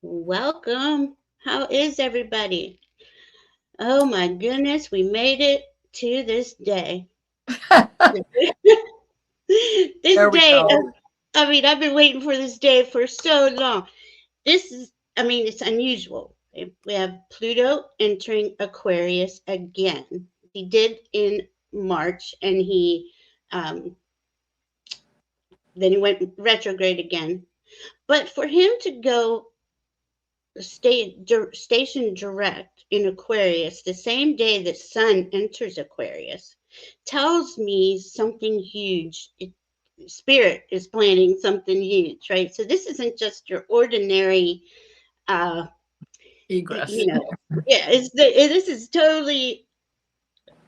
Welcome. How is everybody? Oh my goodness, we made it to this day. This There we day, go. I've been waiting for this day for so long. It's unusual. We have Pluto entering Aquarius again. He did in March, and um, then he went retrograde again. But for him to go station direct in Aquarius the same day that Sun enters Aquarius tells me something huge. Spirit is planning something huge, right? So this isn't just your ordinary, uh, Egress. yeah. This is totally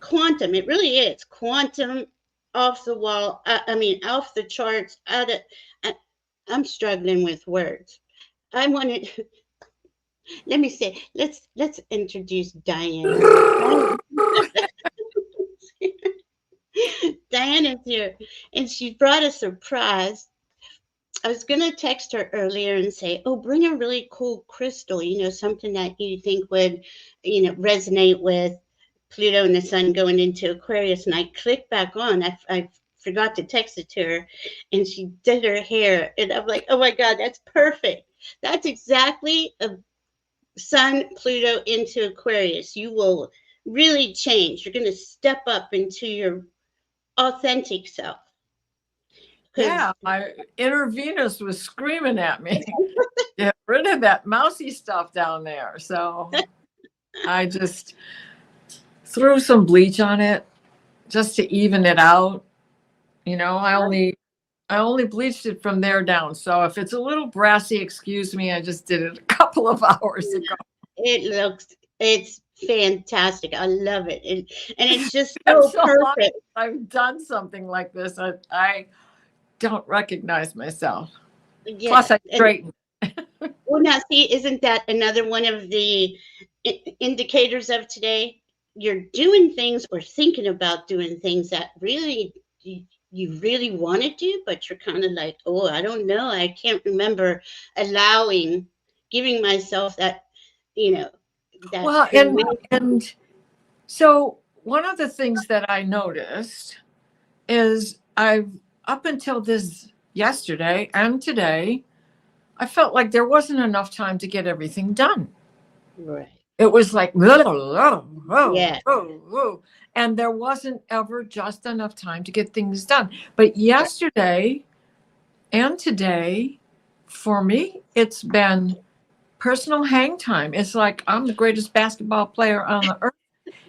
quantum. It really is quantum, off the wall. Off the charts. I, I'm struggling with words. I wanted let me say, let's introduce Diana. Diana's here, and she brought a surprise. I was gonna text her earlier and say, "Oh, bring a really cool crystal. Something that you think would, resonate with Pluto and the Sun going into Aquarius." And I clicked back on. I forgot to text it to her, and she did her hair, and I'm like, "Oh my God, that's perfect. That's exactly a Sun, Pluto into Aquarius. You will really change. You're going to step up into your authentic self." Yeah, my inner Venus was screaming at me. Get rid of that mousy stuff down there. So I just threw some bleach on it just to even it out. I only bleached it from there down. So if it's a little brassy, excuse me, I just did it a couple of hours ago. It's fantastic. I love it. And it's just so perfect. I've done something like this. I don't recognize myself. Yeah. Plus, I straighten. Well, now, see, isn't that another one of the indicators of today? You're doing things or thinking about doing things that really you really want to do, but you're kind of like, oh, I don't know. I can't remember giving myself that, that. Well, and so one of the things that I noticed is up until this yesterday and today, I felt like there wasn't enough time to get everything done. Right. It was like, Yeah. and there wasn't ever just enough time to get things done. But yesterday and today, for me, it's been personal hang time. It's like I'm the greatest basketball player on the earth,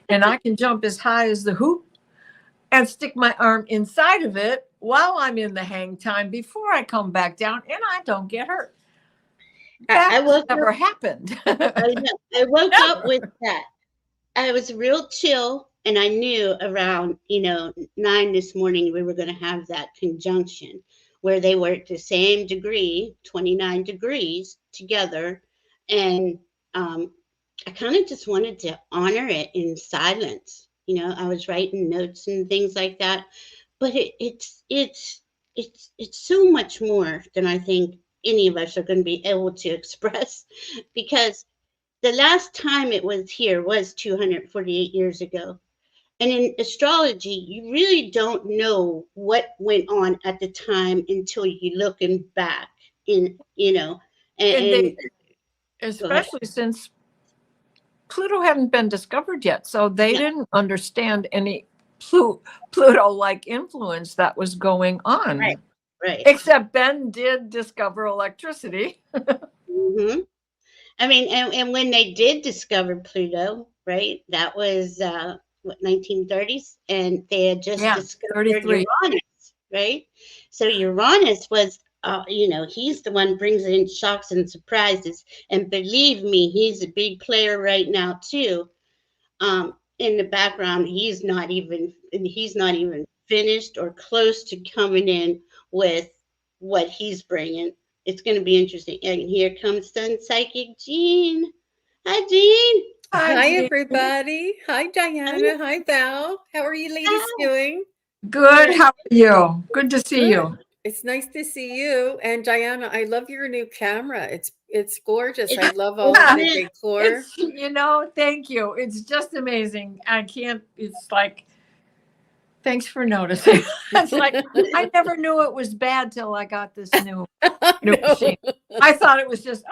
and I can jump as high as the hoop and stick my arm inside of it while I'm in the hang time before I come back down, and I don't get hurt. That never happened. I woke up with that. I was real chill, and I knew around 9 this morning we were going to have that conjunction where they were at the same degree, 29 degrees together, and I kind of just wanted to honor it in silence. I was writing notes and things like that, but it's so much more than I think any of us are going to be able to express, because the last time it was here was 248 years ago. And in astrology, you really don't know what went on at the time until you looking back and especially since Pluto hadn't been discovered yet. So they didn't understand any Pluto-like influence that was going on. Right. Except Ben did discover electricity. Mm-hmm. And when they did discover Pluto, right, that was 1930s, and they had just discovered 33. Uranus, right? So Uranus was, he's the one brings in shocks and surprises, and believe me, he's a big player right now too. In the background, he's not even finished or close to coming in with what he's bringing. It's going to be interesting. And here comes SunPsychic Jean. Hi, Jean. Hi, everybody. Hi, Diana. Hi, Val. How are you ladies doing? Good. How are you? Good to see you. It's nice to see you. And Diana, I love your new camera. It's gorgeous. I It's love all of the yeah, decor. It's, thank you. It's just amazing. It's like, thanks for noticing. It's like, I never knew it was bad till I got this new No. machine. I thought it was just,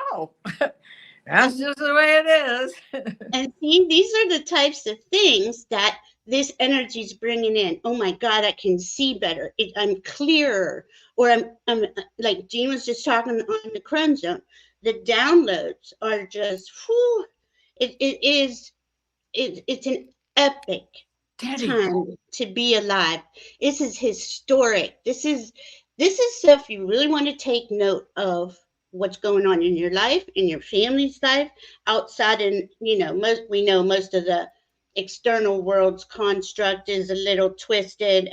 that's just the way it is. and see, these are the types of things that this energy is bringing in. Oh my God, I can see better. I'm clearer. Or I'm like Jean was just talking on the Crone Zone. The downloads are just, whew, it's an epic Daddy. time to be alive. This is historic. This is stuff you really want to take note of what's going on in your life, in your family's life, outside. And we know most of the external world's construct is a little twisted,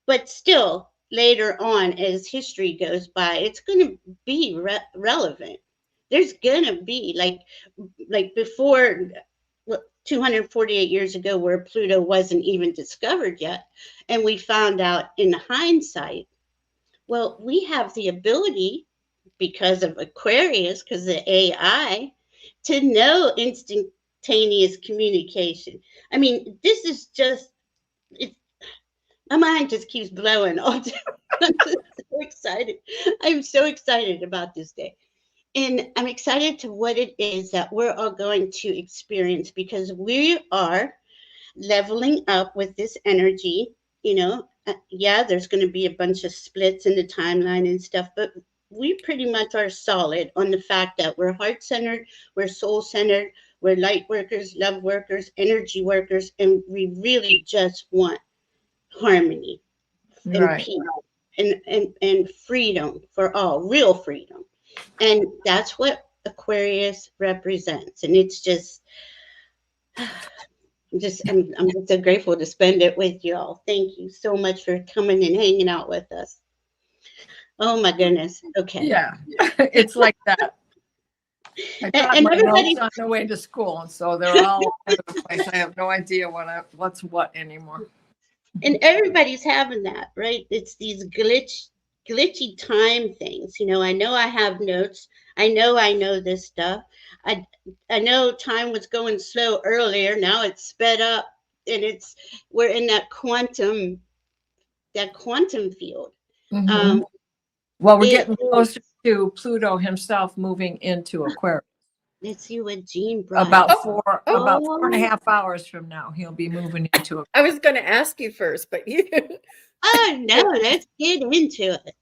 but still later on as history goes by, it's going to be relevant. There's going to be like before, 248 years ago, where Pluto wasn't even discovered yet, and we found out in hindsight. Well, we have the ability, because of Aquarius, because of AI, to know instantaneous communication. I mean, this is just, my mind just keeps blowing all day. I'm just so excited. I'm so excited about this day. And I'm excited to what it is that we're all going to experience, because we are leveling up with this energy. Yeah, there's going to be a bunch of splits in the timeline and stuff, but we pretty much are solid on the fact that we're heart centered, we're soul centered, we're light workers, love workers, energy workers, and we really just want harmony and Right. peace and freedom for all, real freedom. And that's what Aquarius represents. And it's just, I'm just so grateful to spend it with y'all. Thank you so much for coming and hanging out with us. Oh my goodness. Okay. Yeah, it's like that. I got And my everybody, notes on the way to school, and so they're all over the place. I have no idea what's what anymore. and everybody's having that, right? It's these glitchy time things. I know I have notes. I know this stuff. I know time was going slow earlier. Now it's sped up, and we're in that quantum field. Mm-hmm. Well, we're It getting closer to Pluto himself moving into Aquarius. Let's see what Jean brought. About 4.5 hours from now, he'll be moving into I was going to ask you first, but you. Oh no, let's get into it.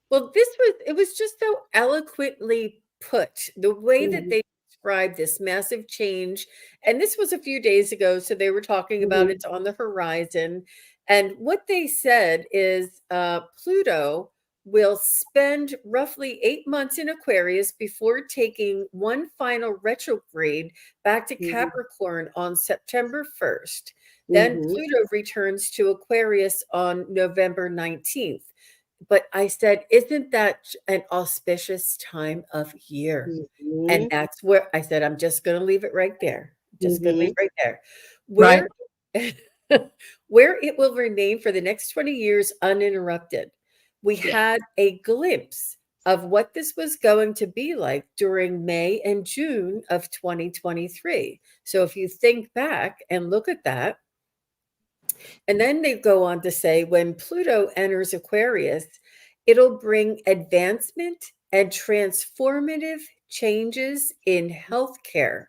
Well, it was just so eloquently put, the way that they described this massive change. And this was a few days ago, so they were talking about it's on the horizon. And what they said is Pluto will spend roughly 8 months in Aquarius before taking one final retrograde back to Capricorn on September 1st. Then Pluto returns to Aquarius on November 19th. But I said, isn't that an auspicious time of year? And that's where I said, I'm just going to leave it right there. Just going to leave it right there. Where, where it will remain for the next 20 years uninterrupted. We had a glimpse of what this was going to be like during May and June of 2023. So if you think back and look at that, and then they go on to say, when Pluto enters Aquarius, it'll bring advancement and transformative changes in healthcare,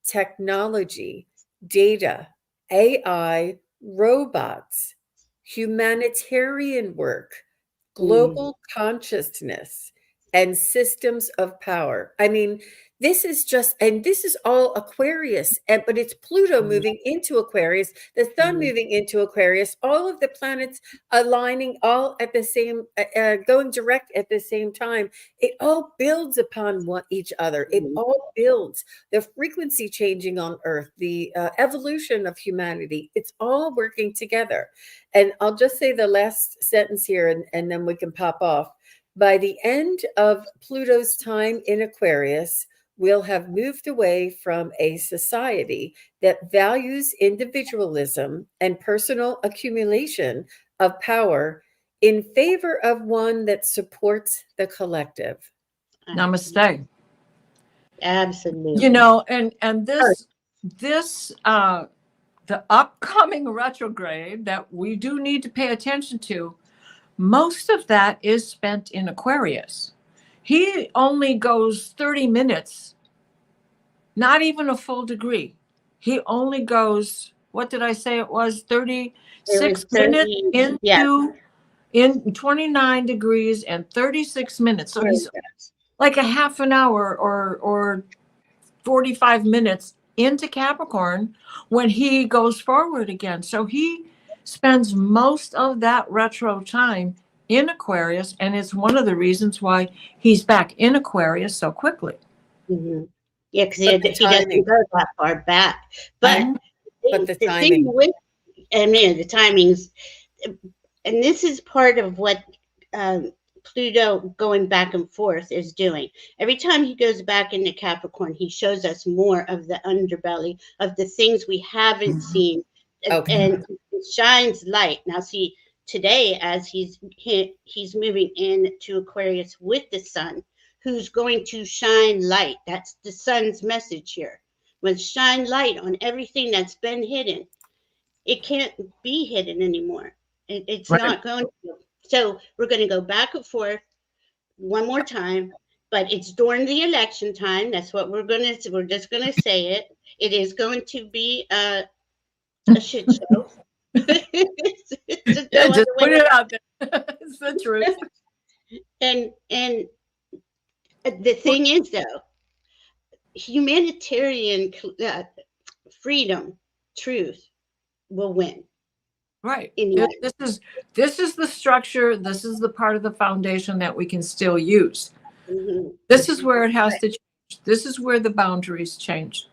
technology, data, AI, robots, humanitarian work, global consciousness, and systems of power. I mean, this is all Aquarius, but it's Pluto moving into Aquarius, the sun moving into Aquarius, all of the planets aligning all at the same, going direct at the same time. It all builds upon each other. It all builds the frequency changing on Earth, the evolution of humanity. It's all working together. And I'll just say the last sentence here, and then we can pop off. By the end of Pluto's time in Aquarius, we'll have moved away from a society that values individualism and personal accumulation of power in favor of one that supports the collective. Namaste. Absolutely. You know, and this the upcoming retrograde that we do need to pay attention to, most of that is spent in Aquarius. He only goes 30 minutes, not even a full degree. He only goes, what did I say it was? 36 minutes into in 29 degrees and 36 minutes. So he's like a half an hour or 45 minutes into Capricorn when he goes forward again. So he spends most of that retro time in Aquarius, and it's one of the reasons why he's back in Aquarius so quickly. Mm-hmm. Yeah, because he doesn't go that far back. But the timing. Thing with, the timings, and this is part of what Pluto going back and forth is doing. Every time he goes back into Capricorn, he shows us more of the underbelly of the things we haven't seen, and it shines light. Now, see, today as he's moving into Aquarius with the sun, who's going to shine light. That's the sun's message here. When shine light on everything that's been hidden, it can't be hidden anymore. It's not going to. So we're going to go back and forth one more time, but it's during the election time. That's what we're just going to say it. It is going to be a shit show. Just put it out there. It's the truth. And the thing is, though, humanitarian freedom, truth will win. Right. This is the structure. This is the part of the foundation that we can still use. Mm-hmm. This is where it has to change. This is where the boundaries change.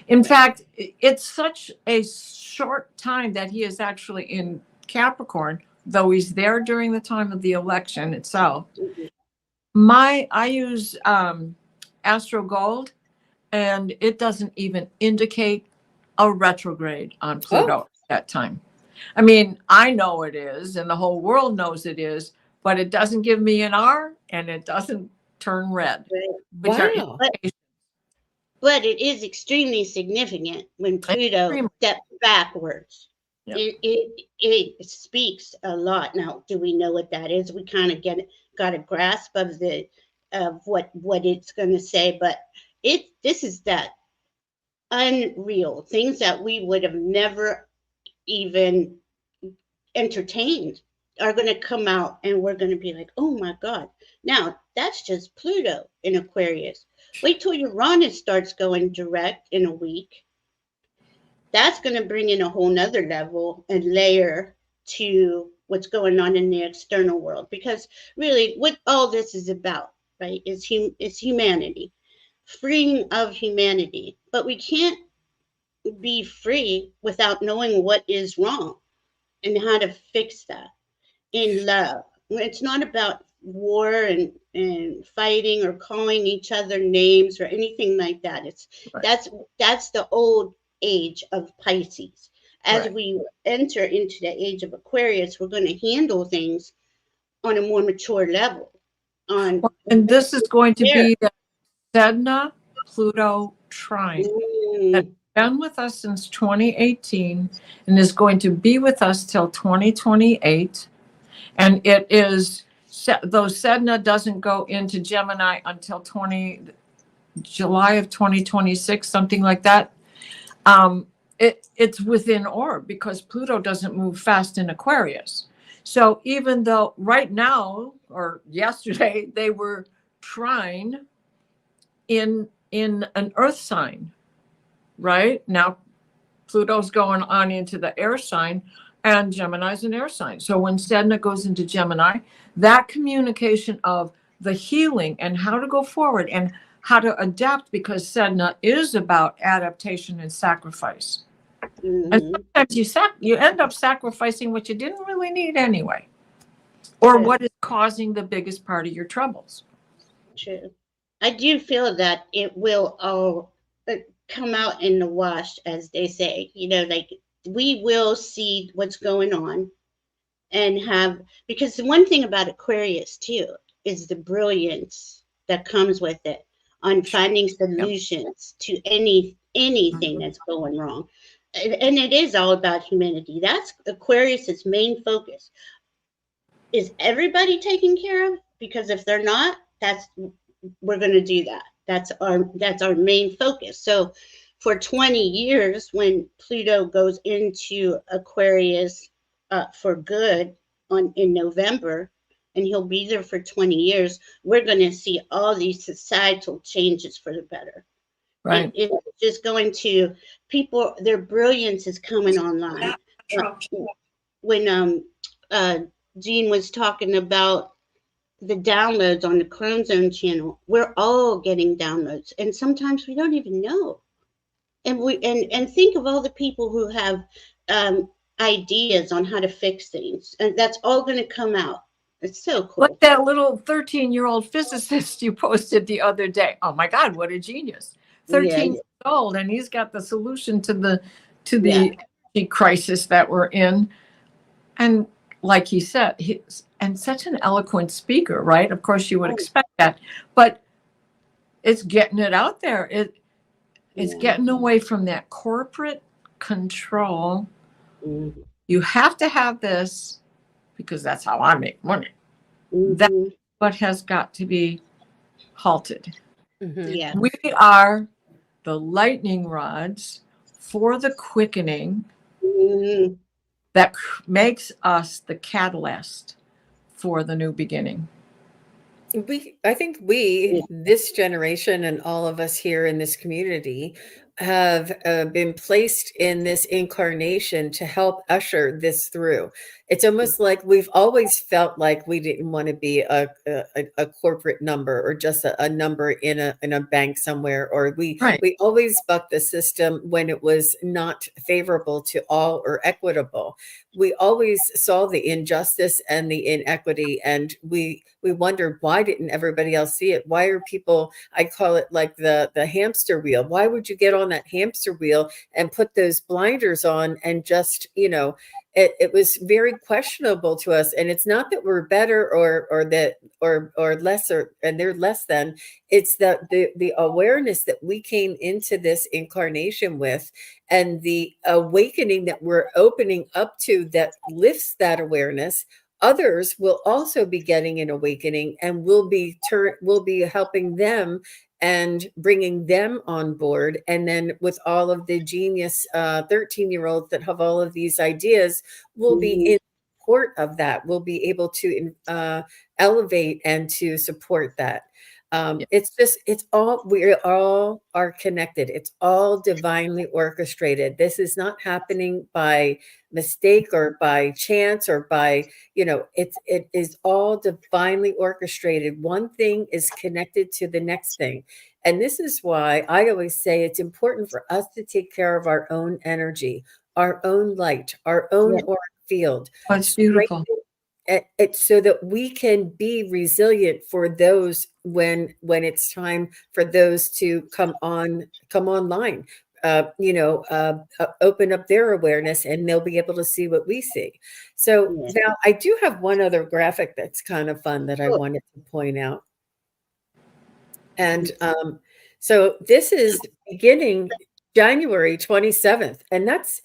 In fact, it's such a short time that he is actually in Capricorn, though he's there during the time of the election itself. Mm-hmm. I use Astro Gold, and it doesn't even indicate a retrograde on Pluto at that time. I mean, I know it is, and the whole world knows it is, but it doesn't give me an R, and it doesn't turn red. Wow. But it is extremely significant when Pluto steps backwards. Yep. It speaks a lot. Now, do we know what that is? We kind of got a grasp of what it's going to say, but this is that unreal things that we would have never even entertained are going to come out, and we're going to be like, oh my God. Now, that's just Pluto in Aquarius. Wait till Uranus starts going direct in a week. That's going to bring in a whole nother level and layer to what's going on in the external world. Because really, what all this is about, right, is humanity, freeing of humanity. But we can't be free without knowing what is wrong and how to fix that in love. It's not about war and fighting or calling each other names or anything like that. That's the old age of Pisces. As we enter into the age of Aquarius, we're going to handle things on a more mature level. And this is going to be the Sedna Pluto trine that's been with us since 2018 and is going to be with us till 2028. And it is, though Sedna doesn't go into Gemini until July of 2026, something like that. It's within orb because Pluto doesn't move fast in Aquarius. So even though right now or yesterday they were trine in an earth sign, right? Now Pluto's going on into the air sign, and Gemini's an air sign. So when Sedna goes into Gemini, that communication of the healing and how to go forward and how to adapt, because Sedna is about adaptation and sacrifice. Mm-hmm. And sometimes you end up sacrificing what you didn't really need anyway, or what is causing the biggest part of your troubles. True. I do feel that it will all come out in the wash, as they say. You know, like we will see what's going on, and have, because the one thing about Aquarius too is the brilliance that comes with it on finding solutions to anything that's going wrong. And it is all about humanity. That's Aquarius's main focus. Is everybody taken care of? Because if they're not, we're going to do that. That's our main focus. So for 20 years, when Pluto goes into Aquarius for good in November, and he'll be there for 20 years, we're going to see all these societal changes for the better. Right. It's just going to, people, their brilliance is coming online. When Jean was talking about the downloads on the Chrome Zone channel, we're all getting downloads, and sometimes we don't even know. And think of all the people who have ideas on how to fix things, and that's all going to come out. It's so cool. Like that little 13-year-old physicist you posted the other day. Oh my God, what a genius! 13 years old, and he's got the solution to the energy crisis that we're in. And like he said, and such an eloquent speaker, right? Of course, you would expect that, but it's getting it out there. It's getting away from that corporate control. You have to have this because that's how I make money. That's what has got to be halted. We are the lightning rods for the quickening that makes us the catalyst for the new beginning. I think this generation and all of us here in this community have been placed in this incarnation to help usher this through. It's almost like we've always felt like we didn't want to be a corporate number or just a number in a bank somewhere, or we always bucked the system when it was not favorable to all or equitable. We always saw the injustice and the inequity, and we wondered, why didn't everybody else see it? Why are people, I call it like the hamster wheel. Why would you get on that hamster wheel and put those blinders on and just, it was very questionable to us. And it's not that we're better or lesser, and they're less than. It's that the awareness that we came into this incarnation with, and the awakening that we're opening up to, that lifts that awareness. Others will also be getting an awakening, and we'll be helping them and bringing them on board. And then with all of the genius 13-year-olds that have all of these ideas, we'll be in support of that. We'll be able to elevate and to support that. We all are connected. It's all divinely orchestrated. This is not happening by mistake or by chance or by, it is all divinely orchestrated. One thing is connected to the next thing. And this is why I always say it's important for us to take care of our own energy, our own light, our own aura field. That's beautiful. It's so that we can be resilient for those when it's time for those to come online, open up their awareness, and they'll be able to see what we see. So now I do have one other graphic that's kind of fun that I wanted to point out. And so this is beginning January 27th, and that's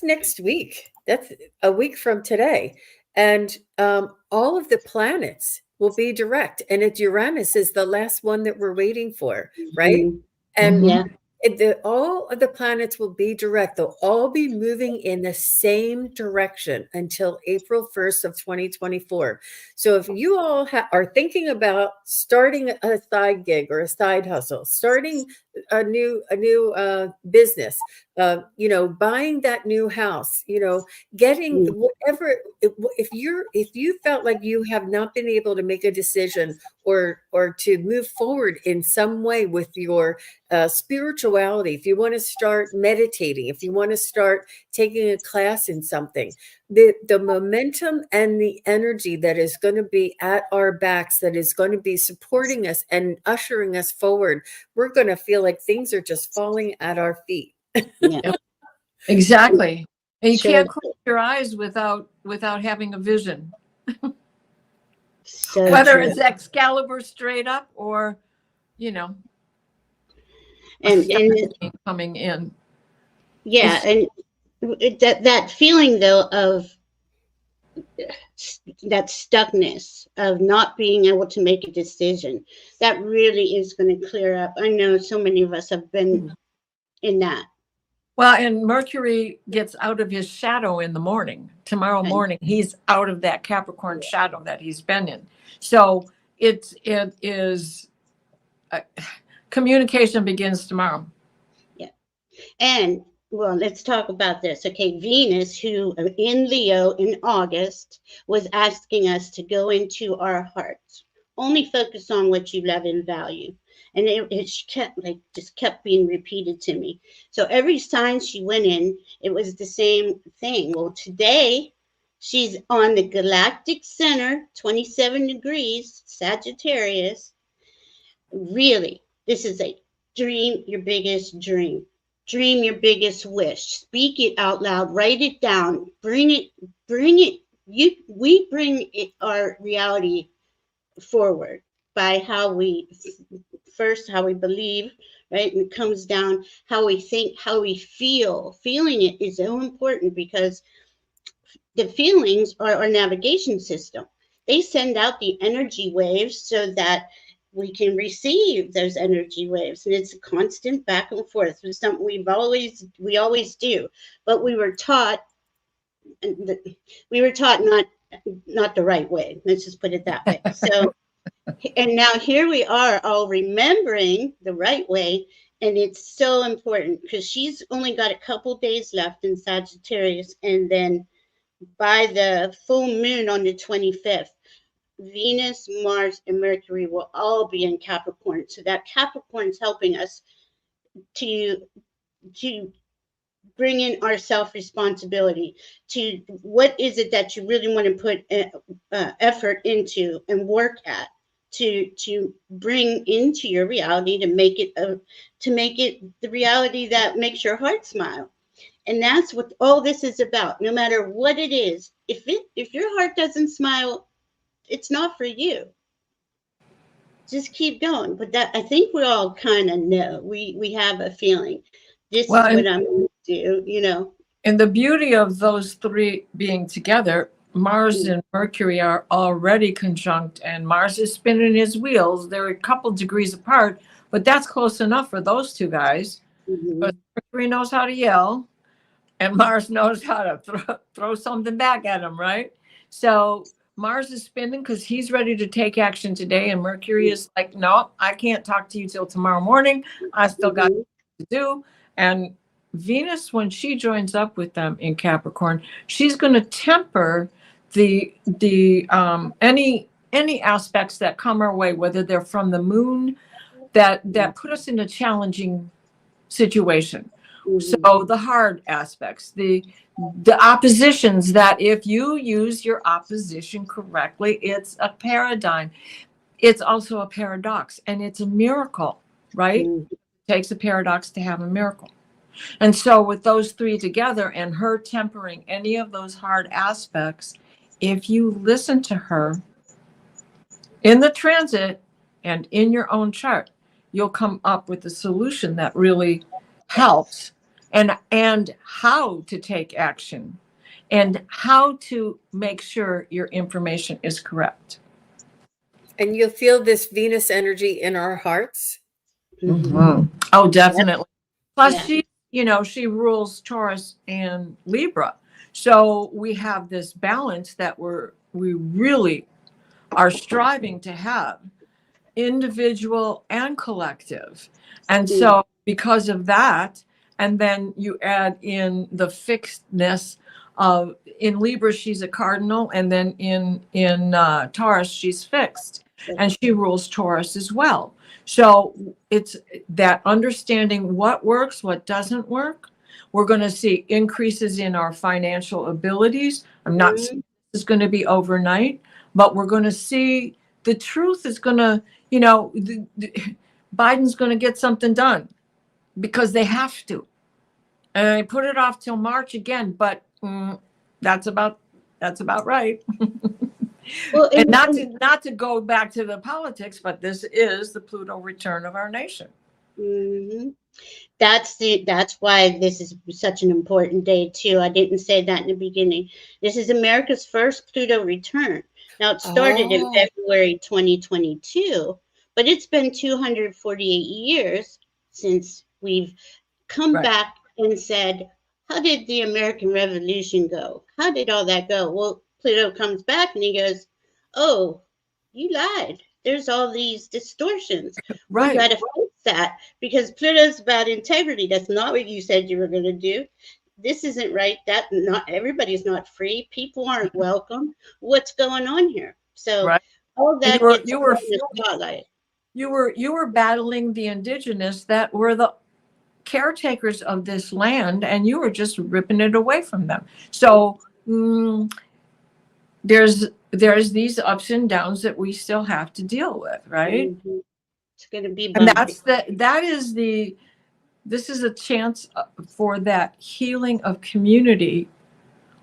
next week. That's a week from today. And all of the planets will be direct. And Uranus is the last one that we're waiting for, right? And all of the planets will be direct. They'll all be moving in the same direction until April 1st of 2024. So if you all are thinking about starting a side gig or a side hustle, starting a new business, buying that new house, getting whatever, if you felt like you have not been able to make a decision or to move forward in some way with your spirituality, if you want to start meditating, if you want to start taking a class in something, the momentum and the energy that is going to be at our backs, that is going to be supporting us and ushering us forward, we're going to feel like things are just falling at our feet. Exactly. And you So can't close your eyes without having a vision. so Whether true. it's Excalibur straight up or, you know, And coming in. yeah, and that feeling though of that stuckness of not being able to make a decision, that really is going to clear up. I know so many of us have been in that. Well, and Mercury gets out of his shadow in the morning. Tomorrow morning, he's out of that Capricorn shadow that he's been in. So it is communication begins tomorrow. Yeah. And well, let's talk about this. Okay, Venus, who in Leo in August, was asking us to go into our hearts. Only focus on what you love and value. And it kept being repeated to me. So every sign she went in, it was the same thing. Well, today she's on the galactic center, 27 degrees, Sagittarius. Really, this is a dream your biggest dream. Dream your biggest wish. Speak it out loud. Write it down. Bring it. We bring it, our reality forward by how we believe, right? And it comes down how we think, how we feel. Feeling it is so important because the feelings are our navigation system. They send out the energy waves so that we can receive those energy waves, and it's a constant back and forth. It's something we always do, but we were taught not the right way. Let's just put it that way. So, and now here we are, all remembering the right way, and it's so important because she's only got a couple days left in Sagittarius, and then by the full moon on the 25th. Venus, Mars, and Mercury will all be in Capricorn. So that Capricorn's helping us to bring in our self-responsibility to what is it that you really want to put effort into and work at to bring into your reality to make it the reality that makes your heart smile. And that's what all this is about. No matter what it is, if your heart doesn't smile, it's not for you. Just keep going. But that, I think we all kind of know. We have a feeling. This is what I'm going to do, And the beauty of those three being together, Mars and Mercury are already conjunct, and Mars is spinning his wheels. They're a couple degrees apart, but that's close enough for those two guys. But Mercury knows how to yell, and Mars knows how to throw something back at him, right? So Mars is spinning because he's ready to take action today, and Mercury is like, no, I can't talk to you till tomorrow morning. I still got to do. And Venus, when she joins up with them in Capricorn, she's going to temper the any aspects that come our way, whether they're from the moon that put us in a challenging situation. So the hard aspects, the oppositions, that if you use your opposition correctly, it's a paradigm. It's also a paradox, and it's a miracle, right? It takes a paradox to have a miracle. And so with those three together and her tempering any of those hard aspects, if you listen to her in the transit and in your own chart, you'll come up with a solution that really helps, and how to take action and how to make sure your information is correct. And you'll feel this Venus energy in our hearts. Oh, definitely. Plus, Yeah. she rules Taurus and Libra. So we have this balance that we really are striving to have, individual and collective. And so because of that, and then you add in the fixedness of, in Libra, she's a cardinal, and then in Taurus, she's fixed, and she rules Taurus as well. So it's that understanding what works, what doesn't work. We're going to see increases in our financial abilities. I'm not saying this is going to be overnight, but we're going to see the truth is going to, Biden's going to get something done because they have to. And I put it off till March again, but That's about right. Well, And not to go back to the politics, but this is the Pluto return of our nation. mhm. That's why this is such an important day too. I didn't say that in the beginning. This is America's first Pluto return. Now it started in Oh, February 2022, but it's been 248 years since we've come Right. back and said, how did the American Revolution go? How did all that go? Well, Pluto comes back and he goes, oh, you lied. There's all these distortions. We got Right. to fix that because Pluto's about integrity. That's not what you said you were going to do. This isn't right. That not everybody's not free. People aren't welcome. What's going on here? So Right. all And that gets you put were in the spotlight. you were battling the indigenous that were the caretakers of this land, and you were just ripping it away from them. So there's these ups and downs that we still have to deal with, right? Mhm. It's going to be And bumpy. this is a chance for that healing of community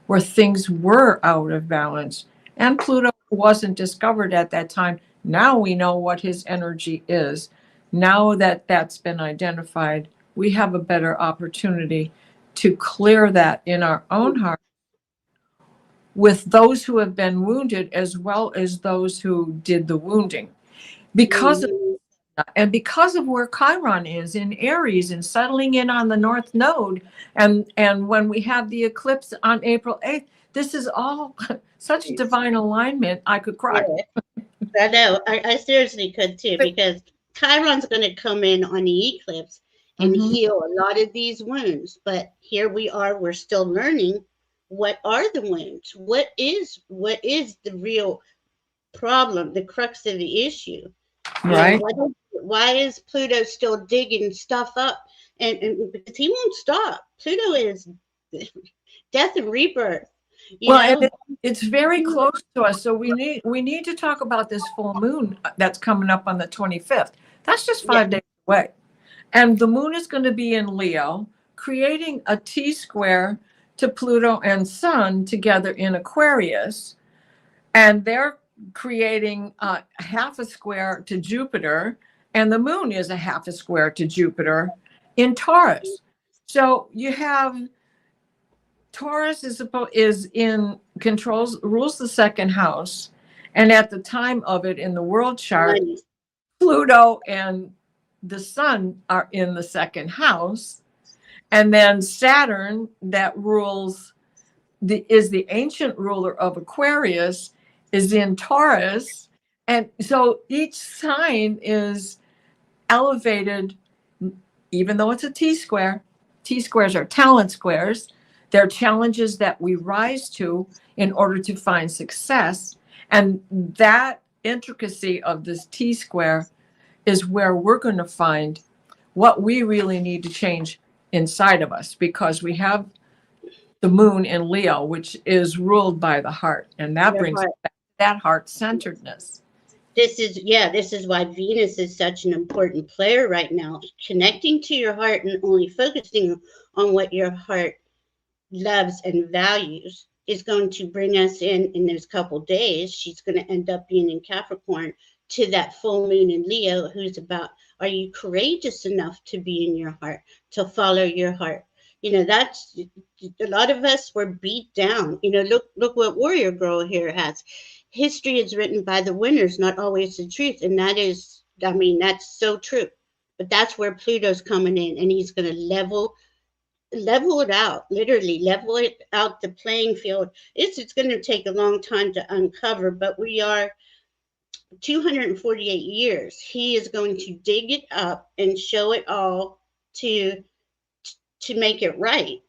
where things were out of balance. And Pluto wasn't discovered at that time. Now we know what his energy is. Now that that's been identified, we have a better opportunity to clear that in our own heart with those who have been wounded as well as those who did the wounding. Because of, Mhm. because of where Chiron is in Aries and settling in on the North Node, and when we have the eclipse on April 8th, this is all such divine alignment. I could cry. Yeah, I know. I seriously could too, but because Chiron's going to come in on the eclipse and Mhm. heal a lot of these wounds. But here we are, we're still learning what are the wounds? What is the real problem, the crux of the issue? Right. Why is Pluto still digging stuff up? And because he won't stop. Pluto is death and rebirth, you Well, and know? it's very close to us. So we need to talk about this full moon that's coming up on the 25th. That's just Yeah. 5 days away. And the moon is going to be in Leo, creating a T square to Pluto and Sun together in Aquarius. And they're creating half a square to Jupiter. And the moon is a half a square to Jupiter in Taurus. So you have Taurus is in rules the second house. And at the time of it in the world chart, Money. Pluto and the sun are in the second house. And then Saturn, that is the ancient ruler of Aquarius, is in Taurus. And so each sign is elevated, even though it's a T square. T squares are talent squares. They're challenges that we rise to in order to find success. And that intricacy of this T square is where we're going to find what we really need to change inside of us, because we have the moon in Leo, which is ruled by the heart. And that Your brings heart. back that heart centeredness. This is why Venus is such an important player right now. Connecting to your heart and only focusing on what your heart loves and values is going to bring us in those couple days. She's going to end up being in Capricorn to that full moon in Leo, who's about, are you courageous enough to be in your heart, to follow your heart? That's a lot of us were beat down. Look what Warrior Girl here has. History is written by the winners, not always the truth. And that is, I mean, that's so true. But that's where Pluto's coming in, and he's going to level it out, literally level it out, the playing field. It's going to take a long time to uncover, but we are 248 years. He is going to dig it up and show it all to make it right.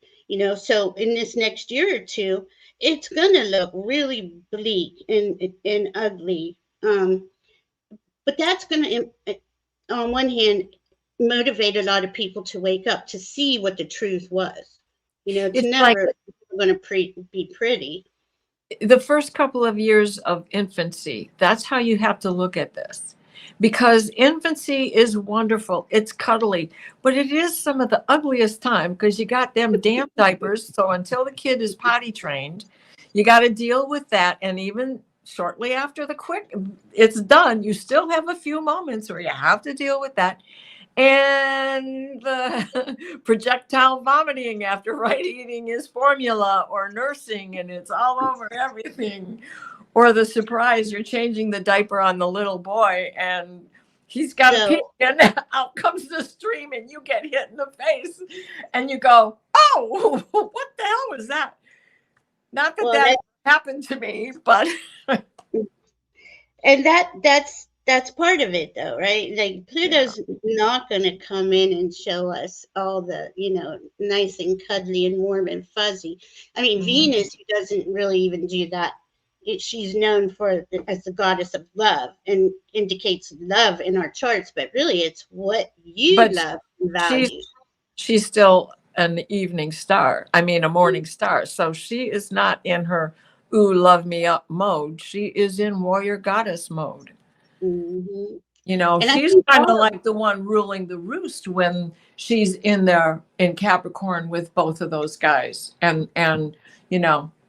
So in this next year or two, it's going to look really bleak and ugly. But that's going to, on one hand, motivate a lot of people to wake up to see what the truth was. It's It's like never going to be pretty. the first couple of years of infancy. That's how you have to look at this. because infancy is wonderful. It's cuddly, but it is some of the ugliest time because you got them damn diapers. So until the kid is potty trained, you got to deal with that. And even shortly after it's done, you still have a few moments where you have to deal with that. And the projectile vomiting after eating his formula or nursing, and it's all over everything. Or the surprise, you're changing the diaper on the little boy and he's got a pee, and out comes the stream and you get hit in the face and you go, oh, what the hell was that? Not that that happened to me, but. And that's part of it though, right? Like Pluto's not going to come in and show us all the, nice and cuddly and warm and fuzzy. I mean, Venus doesn't really even do that. She's known as the goddess of love and indicates love in our charts, but really it's what you love and value. She's still an evening star. I mean, a morning star. So she is not in her ooh, love me up mode. She is in warrior goddess mode. Mm-hmm. She's kind of like the one ruling the roost when she's in there in Capricorn with both of those guys. And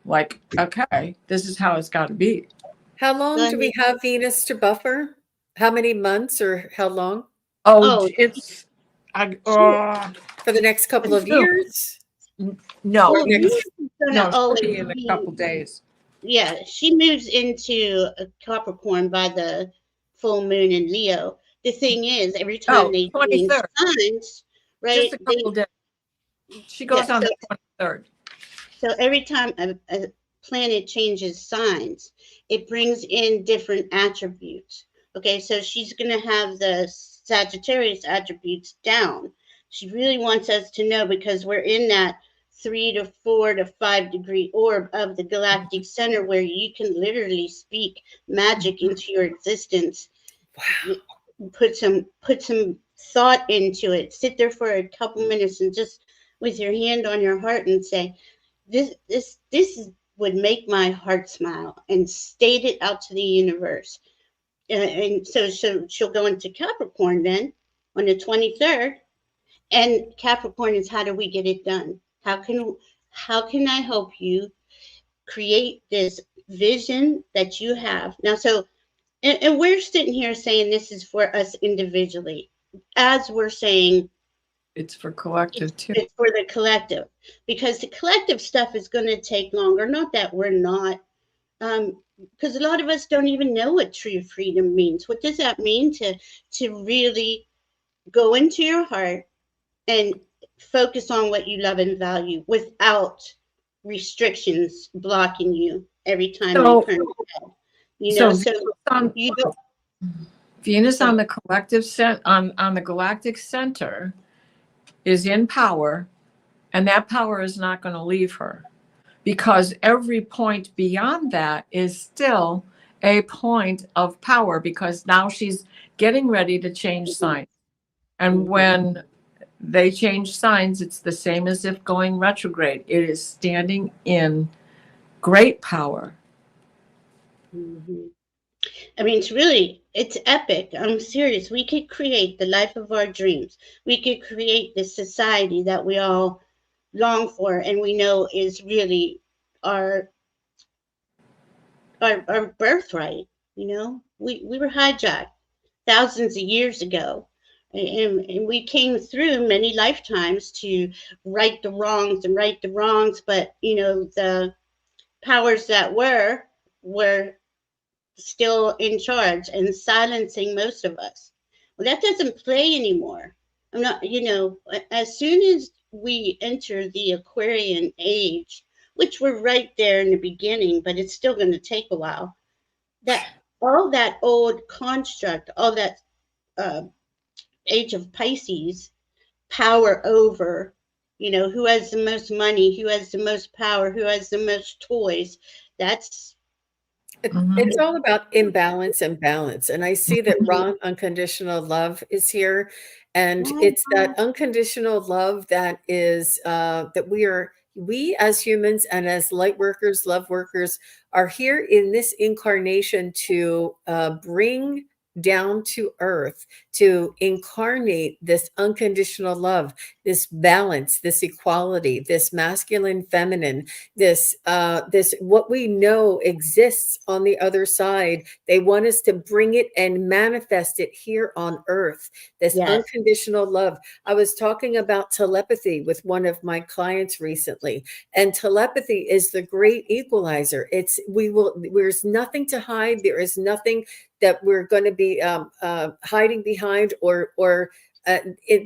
like, okay, this is how it's got to be. How long do we have Venus to buffer? How many months or how long? It's for the next couple of years. No, no, in a couple days. Yeah, she moves into Capricorn by the full moon in Leo. The thing is, every time they change signs, right? Just a couple days. She goes on the 23rd. So every time a planet changes signs, it brings in different attributes. Okay, so she's going to have the Sagittarius attributes down. She really wants us to know because we're in that 3 to 4 to 5 degree orb of the galactic center where you can literally speak magic into your existence. Wow. Put some thought into it. Sit there for a couple minutes and just with your hand on your heart and say, this would make my heart smile, and state it out to the universe. And so she'll go into Capricorn then on the 23rd. And Capricorn is, how do we get it done? How can I help you create this vision that you have now? So, and we're sitting here saying this is for us individually, as we're saying it's for collective too. It's for the collective, because the collective stuff is going to take longer. Not that we're not, because a lot of us don't even know what true freedom means. What does that mean to really go into your heart and focus on what you love and value without restrictions blocking you every time you turn your head. Venus on the collective on the galactic center is in power, and that power is not going to leave her, because every point beyond that is still a point of power, because now she's getting ready to change signs. And when they change signs, it's the same as if going retrograde. It is standing in great power. Mm-hmm. I mean, it's epic. I'm serious. We could create the life of our dreams. We could create the society that we all long for, and we know is really our birthright. We were hijacked thousands of years ago. And we came through many lifetimes to right the wrongs, but the powers that were still in charge and silencing most of us. Well, that doesn't play anymore. I'm not, as soon as we enter the Aquarian age, which we're right there in the beginning, but it's still going to take a while, that all that old construct, all that age of Pisces, power over, who has the most money, who has the most power, who has the most toys. It's all about imbalance and balance. And I see that Ron Unconditional Love is here. And it's that unconditional love that is that we as humans and as light workers, love workers, are here in this incarnation to bring down to earth to incarnate this unconditional love, this balance, this equality, this masculine, feminine, this what we know exists on the other side. They want us to bring it and manifest it here on earth, this Yes. unconditional love. I was talking about telepathy with one of my clients recently, and telepathy is the great equalizer. There's nothing to hide. There is nothing that we're going to be hiding behind, or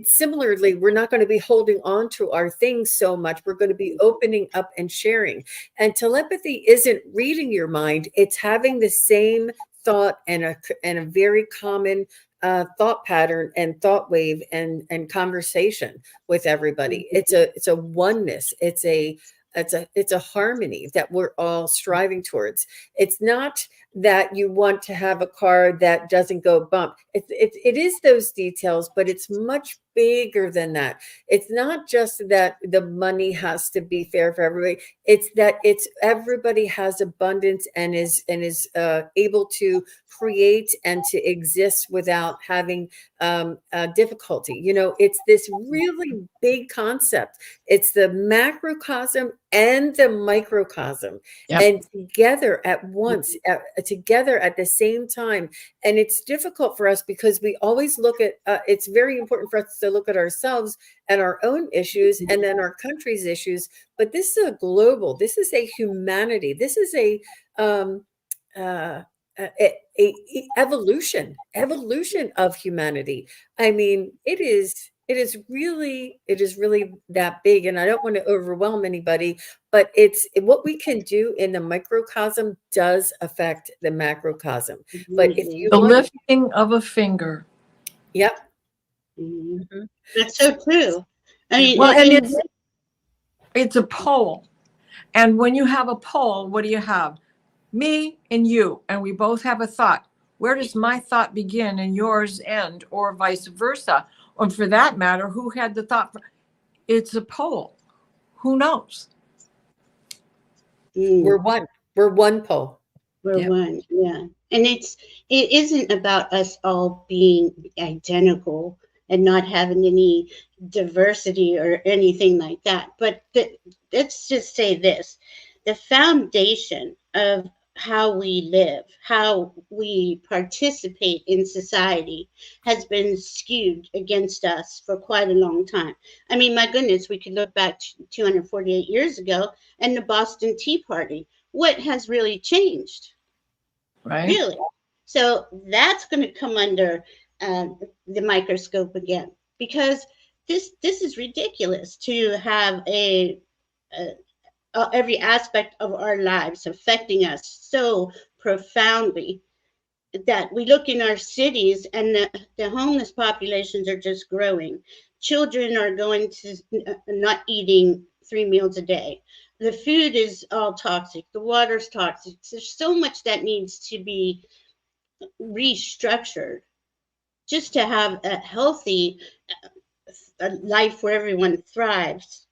similarly, we're not going to be holding on to our things so much. We're going to be opening up and sharing. And telepathy isn't reading your mind. It's having the same thought and a very common thought pattern and thought wave and conversation with everybody. It's a oneness. It's a harmony that we're all striving towards. It's not that you want to have a car that doesn't go bump. It is those details, but it's much bigger than that. It's not just that the money has to be fair for everybody. It's that everybody has abundance and is able to create and to exist without having difficulty. It's this really big concept. It's the macrocosm and the microcosm, Yep. and together at once, together at the same time. And it's difficult for us because we always look at, it's very important for us to look at ourselves and our own issues and then our country's issues. But this is this is a humanity. This is a evolution of humanity. I mean, it is really that big, and I don't want to overwhelm anybody, but it's what we can do in the microcosm does affect the macrocosm. But if you The lifting of a finger. Yep. Mm-hmm. That's so true. I mean, well, and it's a pole, and when you have a pole, what do you have? Me and you, and we both have a thought. Where does my thought begin and yours end, or vice versa? Or for that matter, who had the thought? It's a pole. Who knows? We're one. We're one pole. We're one, yeah. And it isn't about us all being identical and not having any diversity or anything like that. But let's just say this: the foundation of how we live, how we participate in society has been skewed against us for quite a long time. I mean, my goodness, we could look back 248 years ago and the Boston Tea Party. What has really changed? Right. Really? So that's going to come under the microscope again, because this is ridiculous to have every aspect of our lives affecting us so profoundly that we look in our cities and the homeless populations are just growing. Children are going to not eating 3 meals a day. The food is all toxic. The water's toxic. There's so much that needs to be restructured just to have a healthy life where everyone thrives,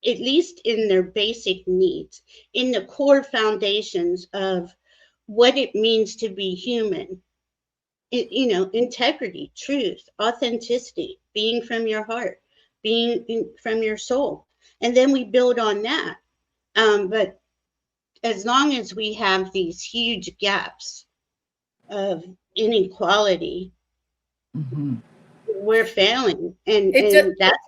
at least in their basic needs, in the core foundations of what it means to be human. Integrity, truth, authenticity, being from your heart, being from your soul. And then we build on that. But as long as we have these huge gaps of inequality, we're failing. And that's,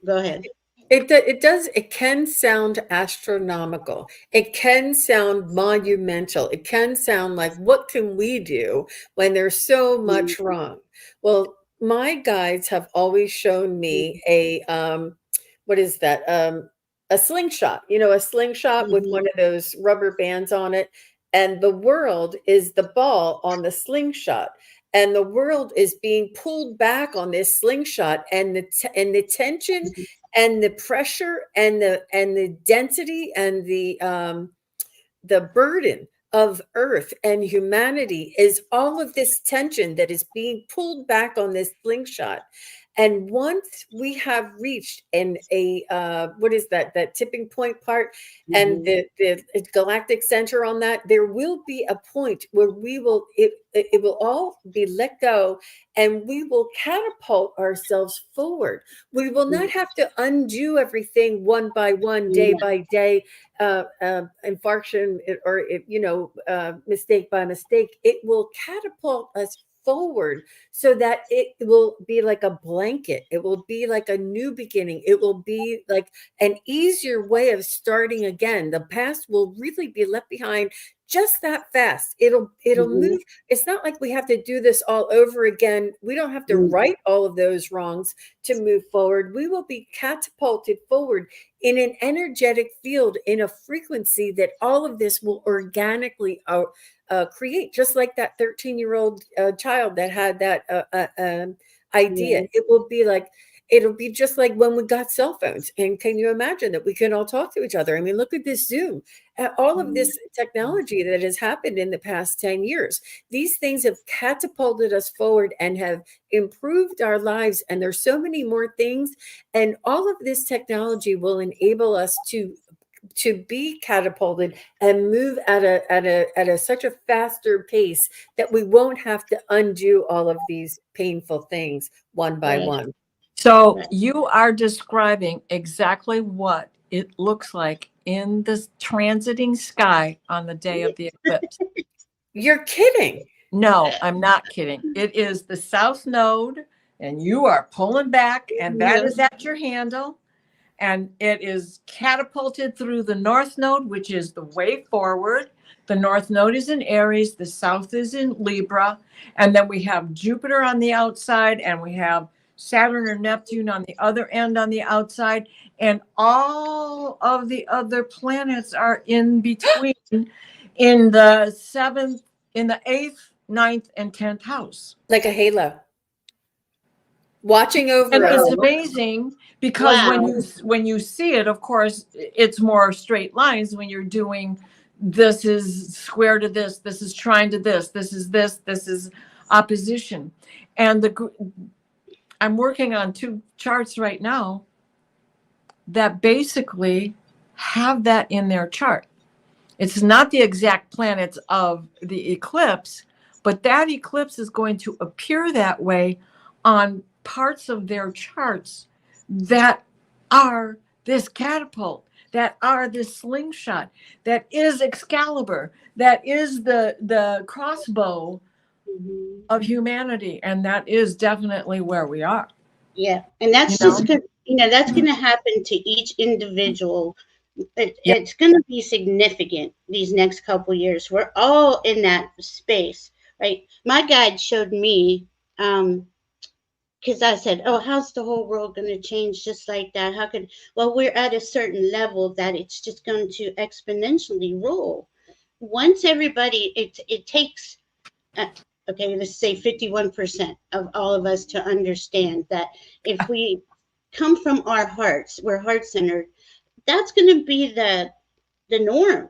go ahead. It can sound astronomical. It can sound monumental. It can sound like, what can we do when there's so much wrong? Well, my guides have always shown me what is that? A slingshot, a slingshot with one of those rubber bands on it. And the world is the ball on the slingshot. And the world is being pulled back on this slingshot, and the tension and the pressure and the density and the burden of earth and humanity is all of this tension that is being pulled back on this slingshot. And once we have reached what is that tipping point part, and the galactic center on that, there will be a point where it will all be let go, and we will catapult ourselves forward. We will not have to undo everything one by one, day by day, infarction, or mistake by mistake. It will catapult us forward, so that it will be like a blanket. It will be like a new beginning. It will be like an easier way of starting again. The past will really be left behind just that fast. It'll move. It's not like we have to do this all over again. We don't have to right all of those wrongs to move forward. We will be catapulted forward in an energetic field, in a frequency that all of this will organically create, just like that 13-year-old child that had that idea. It'll be just like when we got cell phones. And can you imagine that we can all talk to each other? I mean, look at this Zoom, all of this technology that has happened in the past 10 years. These things have catapulted us forward and have improved our lives. And there's so many more things. And all of this technology will enable us to be catapulted and move at such a faster pace that we won't have to undo all of these painful things one by one. So you are describing exactly what it looks like in the transiting sky on the day of the eclipse. You're kidding. No, I'm not kidding. It is the south node, and you are pulling back, and that is at your handle. And it is catapulted through the north node, which is the way forward. The north node is in Aries, the south is in Libra. And then we have Jupiter on the outside, and we have Saturn or Neptune on the other end on the outside. And all of the other planets are in between in the 7th, in the 8th, 9th, and 10th house. Like a halo. Watching over and us. it's amazing because when you see it, of course, it's more straight lines. When you're doing this is square to this is trine to this is opposition. And I'm working on 2 charts right now that basically have that in their chart. It's not the exact planets of the eclipse, but that eclipse is going to appear that way on parts of their charts that are this catapult, that are this slingshot, that is Excalibur, that is the crossbow of humanity. And that is definitely where we are. Yeah. And that's just good. That's going to happen to each individual. It's going to be significant these next couple years. We're all in that space, right? My guide showed me, because I said, oh, how's the whole world going to change just like that? Well, we're at a certain level that it's just going to exponentially roll. Once everybody, it takes, let's say 51% of all of us to understand that if we come from our hearts, we're heart-centered, that's going to be the norm.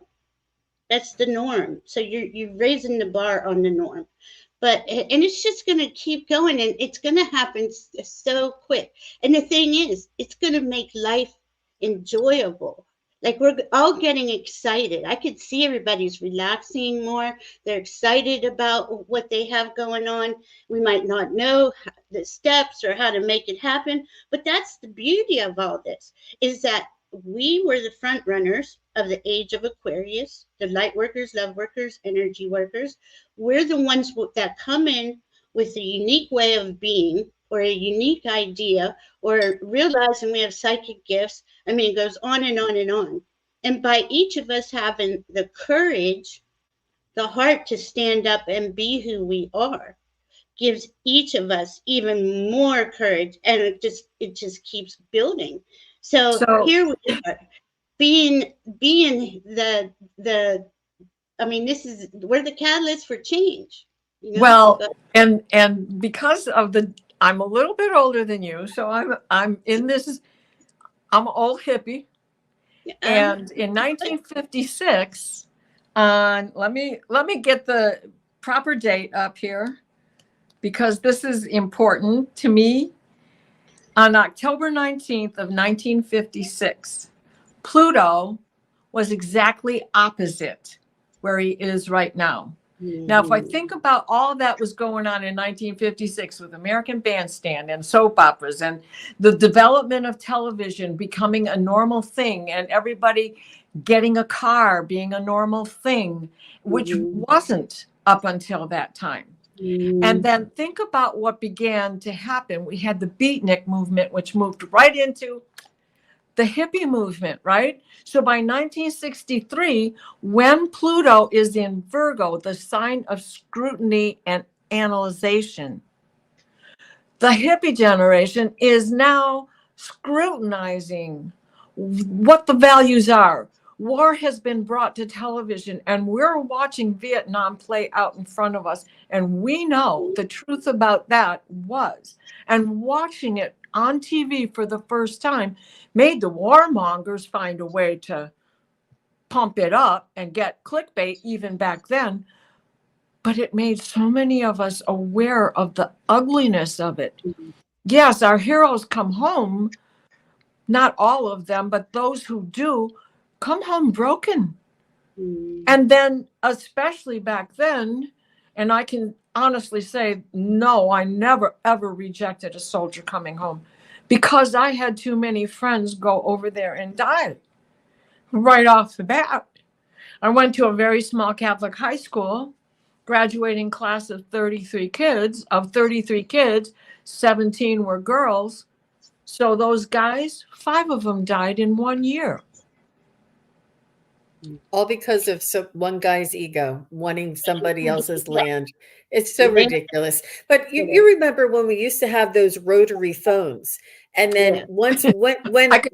That's the norm. So you're raising the bar on the norm. And it's just going to keep going, and it's going to happen so quick. And the thing is, it's going to make life enjoyable. Like, we're all getting excited. I could see everybody's relaxing more. They're excited about what they have going on. We might not know the steps or how to make it happen, but that's the beauty of all this, is that we were the front runners of the age of Aquarius, the light workers, love workers, energy workers. We're the ones that come in with a unique way of being, or a unique idea, or realizing we have psychic gifts. I mean, it goes on and on and on. And by each of us having the courage, the heart to stand up and be who we are, gives each of us even more courage, and it just keeps building. So here we are, being the I mean, we're the catalyst for change. Well, and because of I'm a little bit older than you, so I'm in this. I'm an old hippie, and in 1956, let me get the proper date up here, because this is important to me. on October 19th of 1956, Pluto was exactly opposite where he is right now. Now, if I think about all that was going on in 1956 with American Bandstand and soap operas and the development of television becoming a normal thing and everybody getting a car being a normal thing, which wasn't up until that time. And then think about what began to happen. We had the beatnik movement, which moved right into the hippie movement, right? So by 1963, when Pluto is in Virgo, the sign of scrutiny and analyzation, the hippie generation is now scrutinizing what the values are. War has been brought to television, and we're watching Vietnam play out in front of us. And we know the truth about that was, and watching it on TV for the first time made the warmongers find a way to pump it up and get clickbait even back then. But it made so many of us aware of the ugliness of it. Yes, our heroes come home, not all of them, but those who do come home broken. And then, especially back then, and I can honestly say, no, I never, ever rejected a soldier coming home because I had too many friends go over there and die right off the bat. I went to a very small Catholic high school, graduating class of 33 kids. Of 33 kids, 17 were girls. So those guys, 5 of them died in 1 year. All because of one guy's ego wanting somebody else's land. It's so ridiculous. But you remember when we used to have those rotary phones, and then once when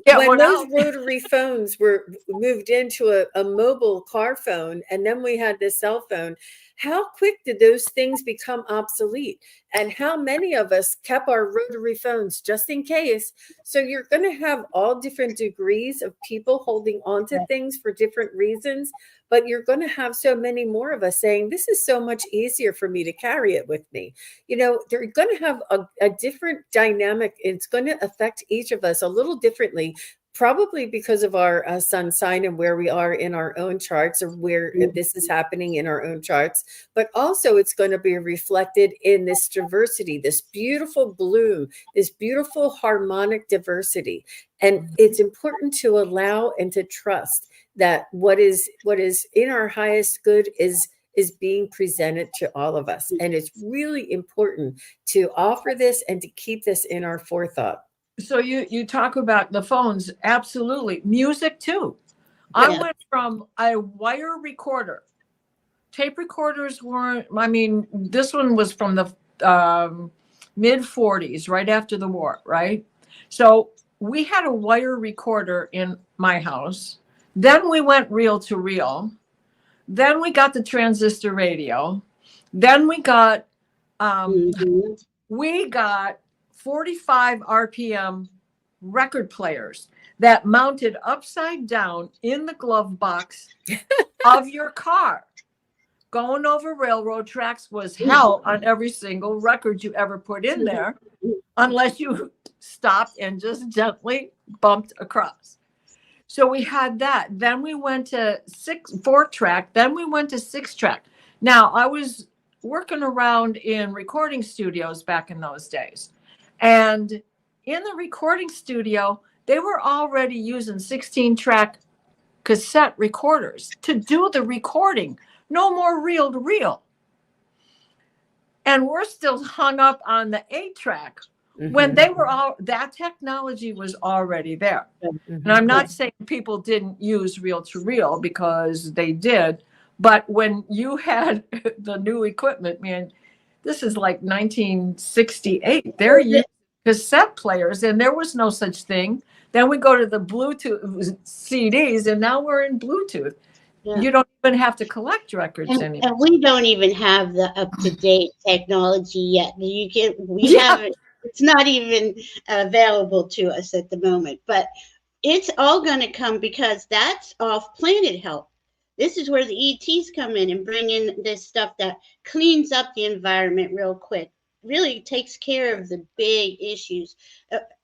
those rotary phones were moved into a mobile car phone, and then we had this cell phone. How quick did those things become obsolete? And how many of us kept our rotary phones just in case? So you're going to have all different degrees of people holding on to things for different reasons, but you're going to have so many more of us saying, this is so much easier for me to carry it with me. You know, they're going to have a different dynamic. It's going to affect each of us a little differently. Probably because of our sun sign and where we are in our own charts, or where this is happening in our own charts, but also it's going to be reflected in this diversity, this beautiful bloom, this beautiful harmonic diversity. And it's important to allow and to trust that what is in our highest good is being presented to all of us. And it's really important to offer this and to keep this in our forethought. So you talk about the phones, absolutely. Music too. Yeah. I went from a wire recorder. Tape recorders weren't, I mean, this one was from the mid 40s, right after the war, right? So we had a wire recorder in my house. Then we went reel to reel. Then we got the transistor radio. Then we got 45 RPM record players that mounted upside down in the glove box of your car. Going over railroad tracks was hell on every single record you ever put in there, unless you stopped and just gently bumped across. So we had that. Then we went to 4-track. Then we went to 6-track. Now, I was working around in recording studios back in those days. And in the recording studio, they were already using 16-track cassette recorders to do the recording. No more reel to reel. And we're still hung up on the 8-track when they were that technology was already there. And I'm not saying people didn't use reel to reel, because they did. But when you had the new equipment, man, this is like 1968. They're using cassette players, and there was no such thing. Then we go to the Bluetooth CDs, and now we're in Bluetooth. Yeah. You don't even have to collect records anymore. And we don't even have the up-to-date technology yet. Haven't. It's not even available to us at the moment. But it's all going to come, because that's off-planet help. This is where the ETs come in and bring in this stuff that cleans up the environment real quick. really takes care of the big issues.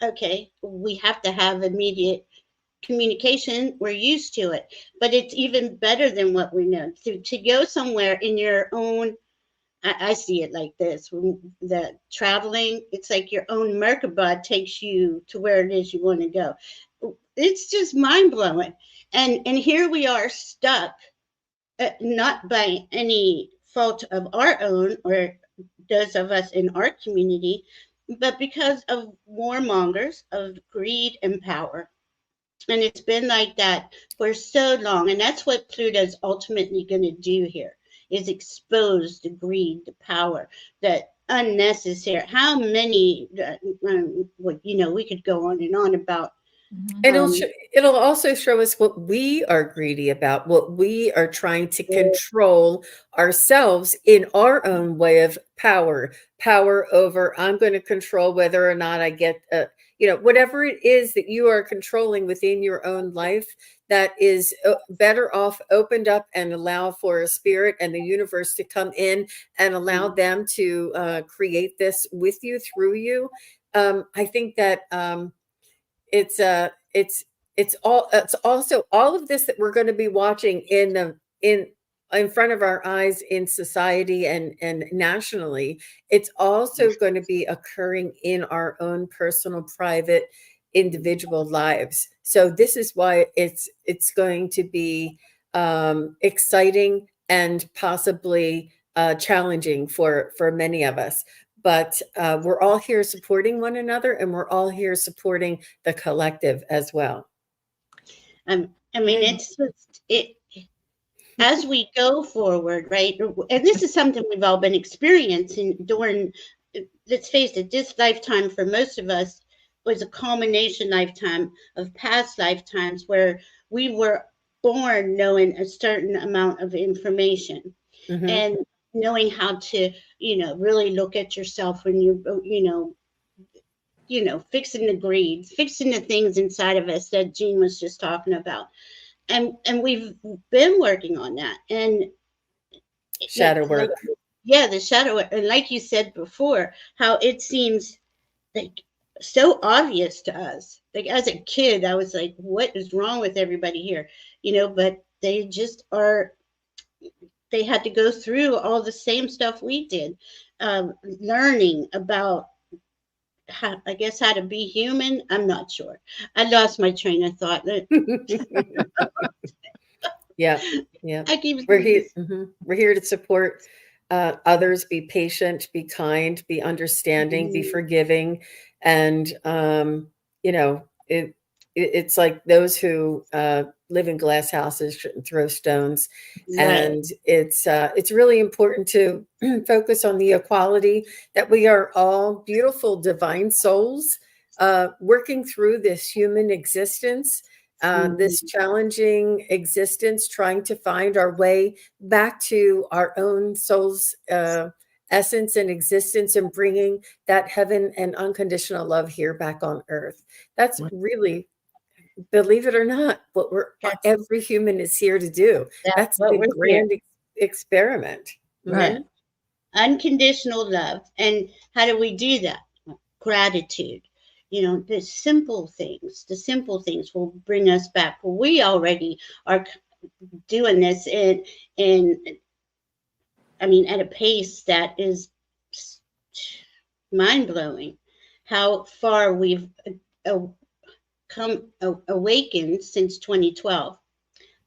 Okay, we have to have immediate communication. We're used to it, but it's even better than what we know. To go somewhere in your own, I see it like this: when the traveling, it's like your own Merkaba takes you to where it is you want to go. It's just mind blowing, and here we are stuck, not by any fault of our own or those of us in our community, but because of warmongers, of greed and power. And it's been like that for so long. And that's what Pluto's ultimately going to do here, is expose the greed, the power, the unnecessary. How many, we could go on and on about. It'll also show us what we are greedy about, what we are trying to control ourselves in our own way of power over. I'm going to control whether or not I get, whatever it is that you are controlling within your own life, that is better off opened up and allow for a spirit and the universe to come in and allow them to create this with you, through you. I think that it's also all of this that we're going to be watching in front of our eyes in society and nationally. It's also going to be occurring in our own personal, private, individual lives. So this is why it's going to be exciting and possibly challenging for many of us. But we're all here supporting one another, and we're all here supporting the collective as well. It's as we go forward, right? And this is something we've all been experiencing during, let's face it, this lifetime for most of us was a culmination lifetime of past lifetimes where we were born knowing a certain amount of information. Mm-hmm. And knowing how to, really look at yourself when fixing the greed, fixing the things inside of us that Jean was just talking about. And we've been working on that. And shadow work. The shadow work. And like you said before, how it seems like so obvious to us. Like as a kid, I was like, what is wrong with everybody here? But they just are. They had to go through all the same stuff we did, learning about how to be human. I'm not sure. I lost my train of thought. Yeah. We're here. Mm-hmm. We're here to support others. Be patient. Be kind. Be understanding. Mm-hmm. Be forgiving. And it's like those who live in glass houses shouldn't throw stones. Right. And it's really important to focus on the equality, that we are all beautiful divine souls working through this human existence, this challenging existence, trying to find our way back to our own soul's essence and existence, and bringing that heaven and unconditional love here back on earth. That's really, believe it or not, what every human is here to do. That's the grand experiment. Right. Mm-hmm. Unconditional love. And how do we do that? Gratitude. The simple things will bring us back. We already are doing this at a pace that is mind-blowing. How far we've awakened since 2012.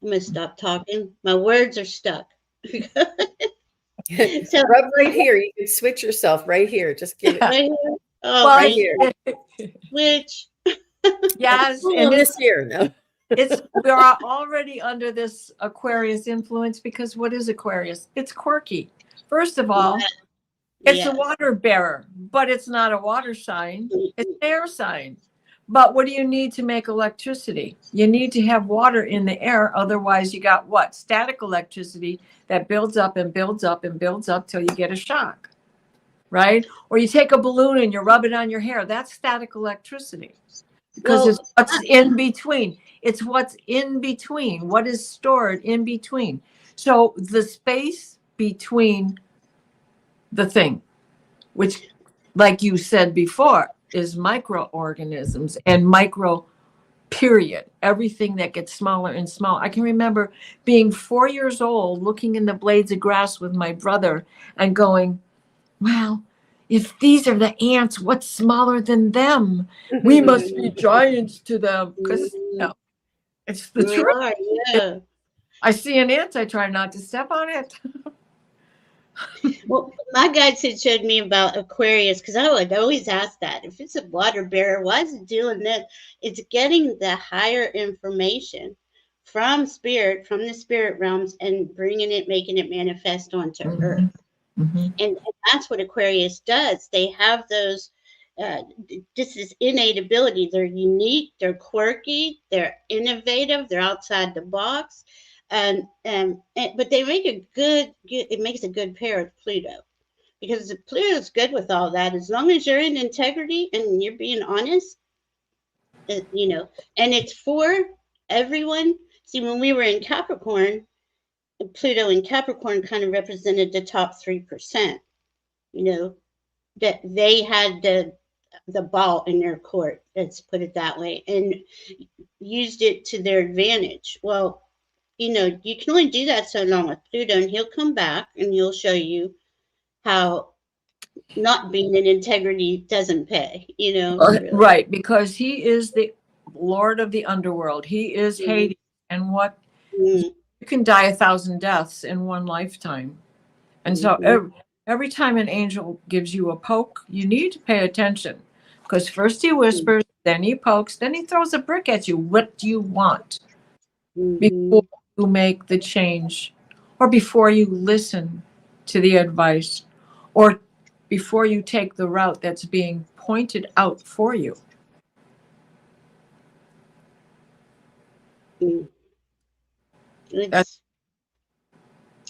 I'm going to stop talking. My words are stuck. So, rub right here. You can switch yourself right here. Just give it right here. Oh, right here. Which? Yes. And this here. No. We are already under this Aquarius influence, because what is Aquarius? It's quirky. First of all, it's a water bearer, but it's not a water sign. It's an air sign. But what do you need to make electricity? You need to have water in the air. Otherwise, you got what? Static electricity that builds up and builds up and builds up till you get a shock, right? Or you take a balloon and you rub it on your hair. That's static electricity, because it's what's in between. It's what's in between. What is stored in between? So the space between the thing, which like you said before, is microorganisms and micro period. Everything that gets smaller and smaller. I can remember being 4 years old, looking in the blades of grass with my brother and going, well, if these are the ants, what's smaller than them? We must be giants to them. Because it's the We truth. are, If yeah. I see an ant, I try not to step on it. Well, my guides had showed me about Aquarius because I would always ask that. If it's a water bearer, why is it doing that? It's getting the higher information from spirit, from the spirit realms, and bringing it, making it manifest onto Earth. And that's what Aquarius does. They have those, this is innate ability. They're unique, they're quirky, they're innovative, they're outside the box. But they make a it makes a good pair with Pluto, because Pluto's good with all that as long as you're in integrity and you're being honest, you know, and it's for everyone. See, when we were in Capricorn, Pluto in Capricorn kind of represented the top 3%, you know, that they had the ball in their court, let's put it that way, and used it to their advantage. Well, you know, you can only do that so long with Pluto, and he'll come back and he'll show you how not being in integrity doesn't pay, you know. Really. Right, because he is the Lord of the underworld. He is Hades. And what you can die 1,000 deaths in one lifetime. And so every time an angel gives you a poke, you need to pay attention, because first he whispers, then he pokes, then he throws a brick at you. What do you want? Before you make the change, or before you listen to the advice, or before you take the route that's being pointed out for you.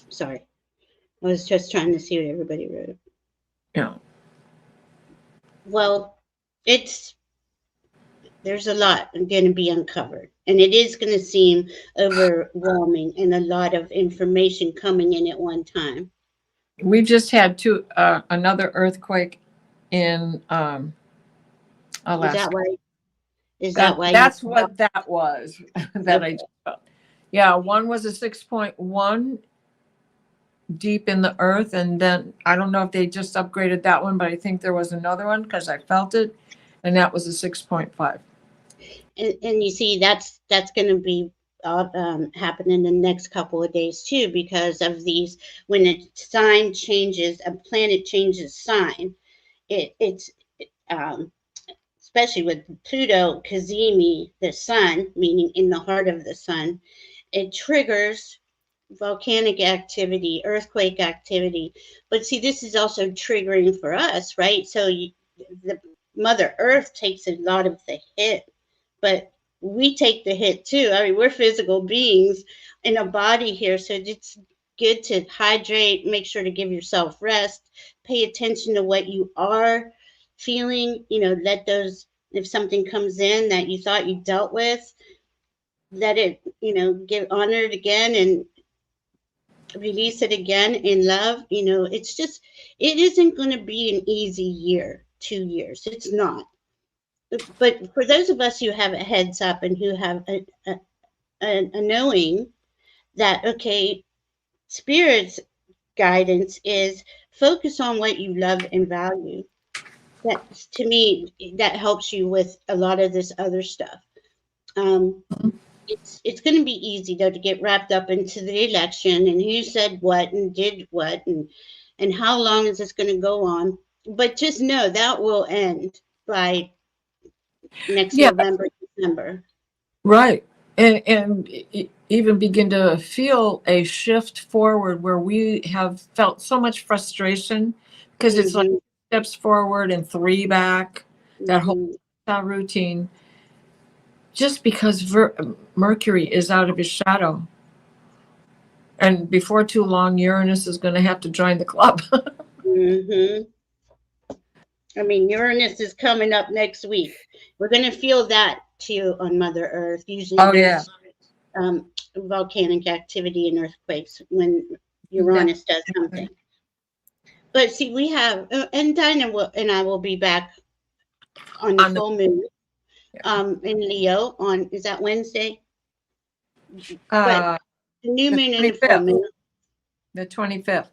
Sorry, I was just trying to see what everybody wrote. Yeah. Well, there's a lot going to be uncovered, and it is going to seem overwhelming and a lot of information coming in at one time. We've just had another earthquake in Alaska. Is that why? That's what that was that I just felt. Yeah, one was a 6.1 deep in the earth, and then I don't know if they just upgraded that one, but I think there was another one because I felt it, and that was a 6.5. And you see, that's going to be happen in the next couple of days too, because of these. When a sign changes, a planet changes sign, it's especially with Pluto Cazimi, the sun, meaning in the heart of the sun, it triggers volcanic activity, earthquake activity. But see, this is also triggering for us, right? So the Mother Earth takes a lot of the hit, but we take the hit too. I mean, we're physical beings in a body here, so it's good to hydrate, make sure to give yourself rest, pay attention to what you are feeling, you know, let those, if something comes in that you thought you dealt with, let it, you know, get honored again and release it again in love. You know, it's just, it isn't going to be an easy year, 2 years. It's not. But for those of us who have a heads up and who have a knowing that, okay, Spirit's guidance is focus on what you love and value. That, to me, that helps you with a lot of this other stuff. It's going to be easy though to get wrapped up into the election and who said what and did what and how long is this going to go on. But just know that will end by next November, December. Right. And even begin to feel a shift forward where we have felt so much frustration because it's like steps forward and 3 back, that whole routine, just because Mercury is out of his shadow. And before too long, Uranus is going to have to join the club. I mean, Uranus is coming up next week. We're going to feel that too on Mother Earth. Usually there's volcanic activity and earthquakes when Uranus does something. But see, we have, and Dinah and I will be back on the On the full moon, in Leo on, is that Wednesday? But the new the moon and the full 25th. moon. The 25th.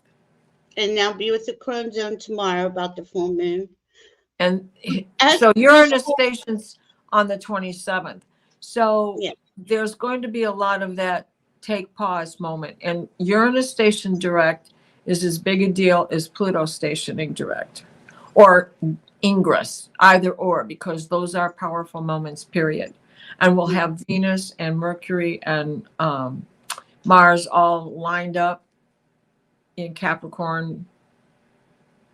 And I'll be with the Crone Zone tomorrow about the full moon. And As so Uranus usual- stations on the 27th. So Yeah. there's going to be a lot of that take pause moment. And Uranus station direct is as big a deal as Pluto stationing direct or ingress, either or, because those are powerful moments, period. And we'll have Venus and Mercury and Mars all lined up in Capricorn.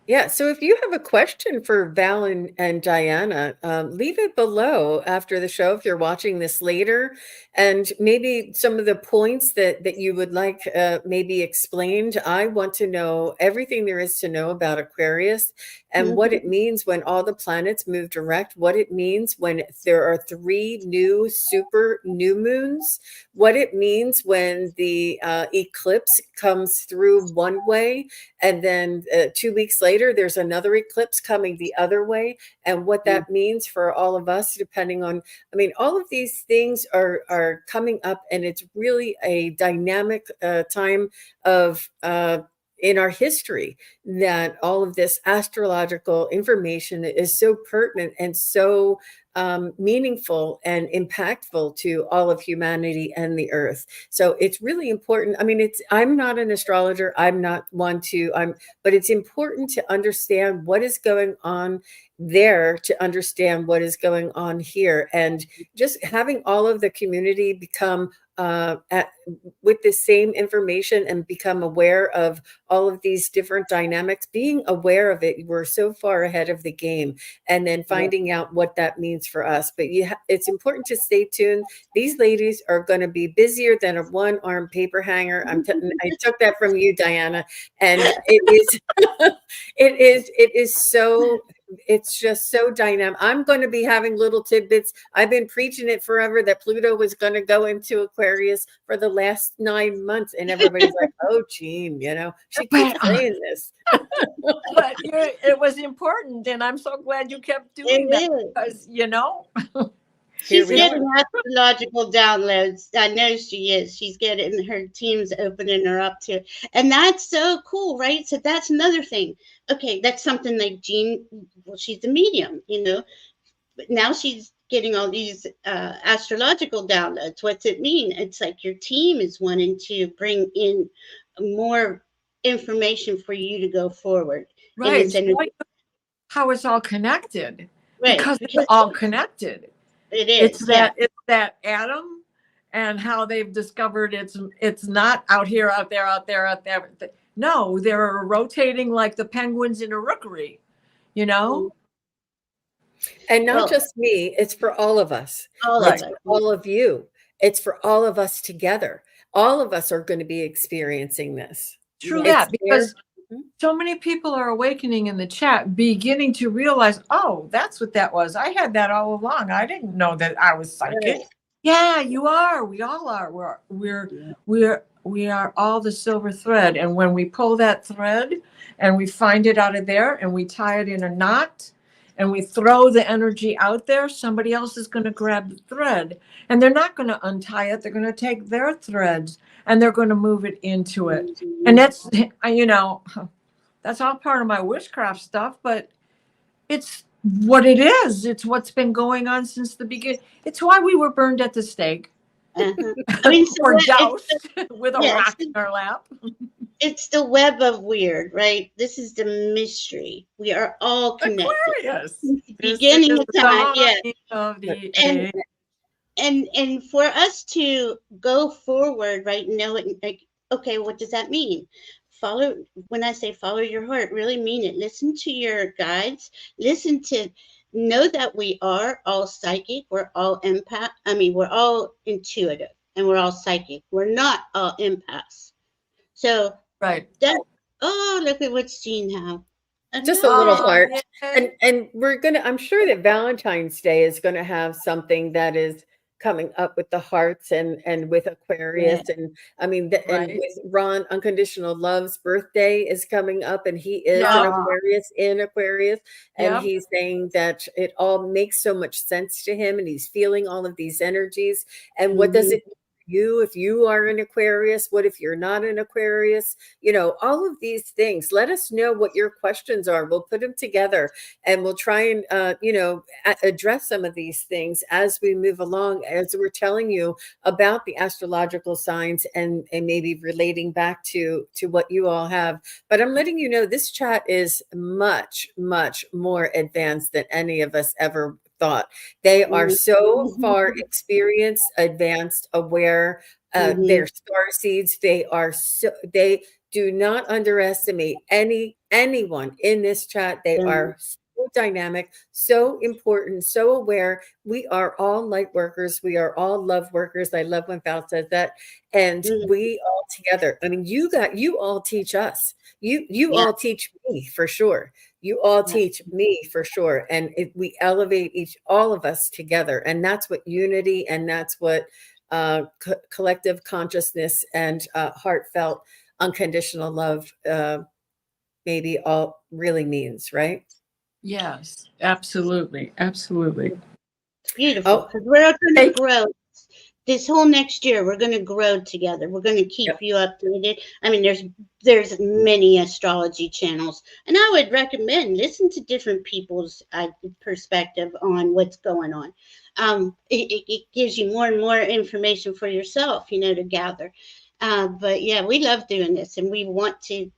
Yeah, so if you have a question for Val and Diana, leave it below after the show if you're watching this later, and maybe some of the points that you would like maybe explained. I want to know everything there is to know about Aquarius and what it means when all the planets move direct, what it means when there are 3 new super new moons, what it means when the eclipse comes through one way, and then 2 weeks later, there's another eclipse coming the other way, and what that means for all of us, depending on, I mean, all of these things are coming up, and it's really a dynamic time of in our history, that all of this astrological information is so pertinent and so meaningful and impactful to all of humanity and the earth. So it's really important. I mean, I'm not an astrologer. I'm not one to, but it's important to understand what is going on there, to understand what is going on here, and just having all of the community become with the same information and become aware of all of these different dynamics, being aware of it. We're so far ahead of the game, and then finding out what that means for us. But it's important to stay tuned. These ladies are going to be busier than a one-armed paper hanger. I took that from you, Diana, and it is so, it's just so dynamic. I'm going to be having little tidbits. I've been preaching it forever that Pluto was going to go into Aquarius for the last 9 months, and everybody's like, "Oh, Jean, she keeps saying this." But it was important, and I'm so glad you kept doing that, because she's getting astrological downloads. I know she is. She's getting, her team's opening her up to, and that's so cool, right? So that's another thing. Okay, that's something like Jean. Well, she's a medium, but now she's getting all these astrological downloads. What's it mean? It's like your team is wanting to bring in more information for you to go forward. Right. How it's all connected. Right. Because it's all connected. It is. It's that atom, and how they've discovered it's not out here, out there, out there, out there. No, they're rotating like the penguins in a rookery, And not just me, it's for all of us. It's for all of you. It's for all of us together. All of us are going to be experiencing this. True that, because so many people are awakening in the chat, beginning to realize, oh, that's what that was. I had that all along. I didn't know that I was psychic. Right. Yeah, you are. We all are. We are all the silver thread. And when we pull that thread and we find it out of there and we tie it in a knot and we throw the energy out there, somebody else is going to grab the thread, and they're not going to untie it. They're going to take their threads and they're going to move it into it. And that's, that's all part of my witchcraft stuff, but it's what it is. It's what's been going on since the beginning. It's why we were burned at the stake. I mean, or doused with a rock in our lap. It's the web of weird, right? This is the mystery. We are all connected. Aquarius. Beginning of time, and for us to go forward, right? Like, okay, what does that mean? When I say follow your heart, really mean it. Listen to your guides. Know that we are all psychic. We're all empath. I mean, we're all intuitive, and we're all psychic. We're not all empaths. So right. Look at what's Jean have. Just a little heart. And we're gonna, I'm sure that Valentine's Day is gonna have something that is coming up with the hearts and with Yeah. Aquarius. And I mean, and Right. with Ron, Unconditional Love's birthday is coming up, and he is an Yeah. Aquarius in Aquarius. And Yep. he's saying that it all makes so much sense to him, and he's feeling all of these energies. And what does Mhm. it mean for you if you are an Aquarius? What if you're not an Aquarius? You know, all of these things. Let us know what your questions are. We'll put them together, and we'll try and address some of these things as we move along, as we're telling you about the astrological signs, and maybe relating back to what you all have. But I'm letting you know this chat is much more advanced than any of us ever thought. They are so far experienced, advanced, aware. They're star seeds. They do not underestimate anyone in this chat. They are so dynamic, so important, so aware. We are all light workers. We are all love workers. I love when Val says that. And we all together. I mean, you all teach us. You Yeah. all teach me for sure. You all Yeah. teach me for sure. And we elevate all of us together. And that's what unity, and that's what collective consciousness and heartfelt unconditional love maybe all really means, right? Yes, absolutely. Absolutely. It's beautiful, because we're going to grow. This whole next year, we're going to grow together. We're going to keep you updated. I mean, there's many astrology channels, and I would recommend listen to different people's perspective on what's going on. It gives you more and more information for yourself, to gather. But yeah, we love doing this, and we want to.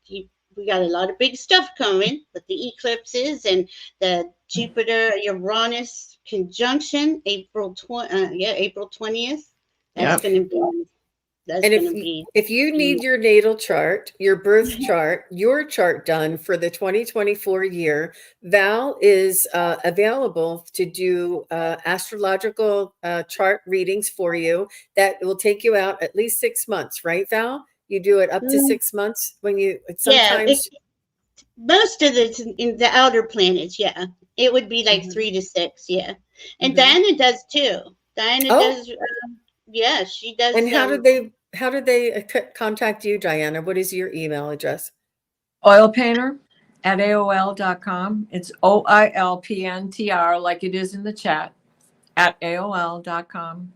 We got a lot of big stuff coming with the eclipses and the Jupiter Uranus conjunction, April 20th. That's going to be. That's And going to be. if you need your natal chart, your birth chart, your chart done for the 2024 year, Val is available to do astrological chart readings for you. That will take you out at least 6 months, right, Val? You do it up to 6 months when you sometimes. Most of the in the outer planets, yeah, it would be like 3 to 6, yeah. And Diana does too. Diana does. Yeah, she does. And how did they contact you, Diana? What is your email address? oilpntr@aol.com. It's oilpntr, like it is in the chat, at aol.com.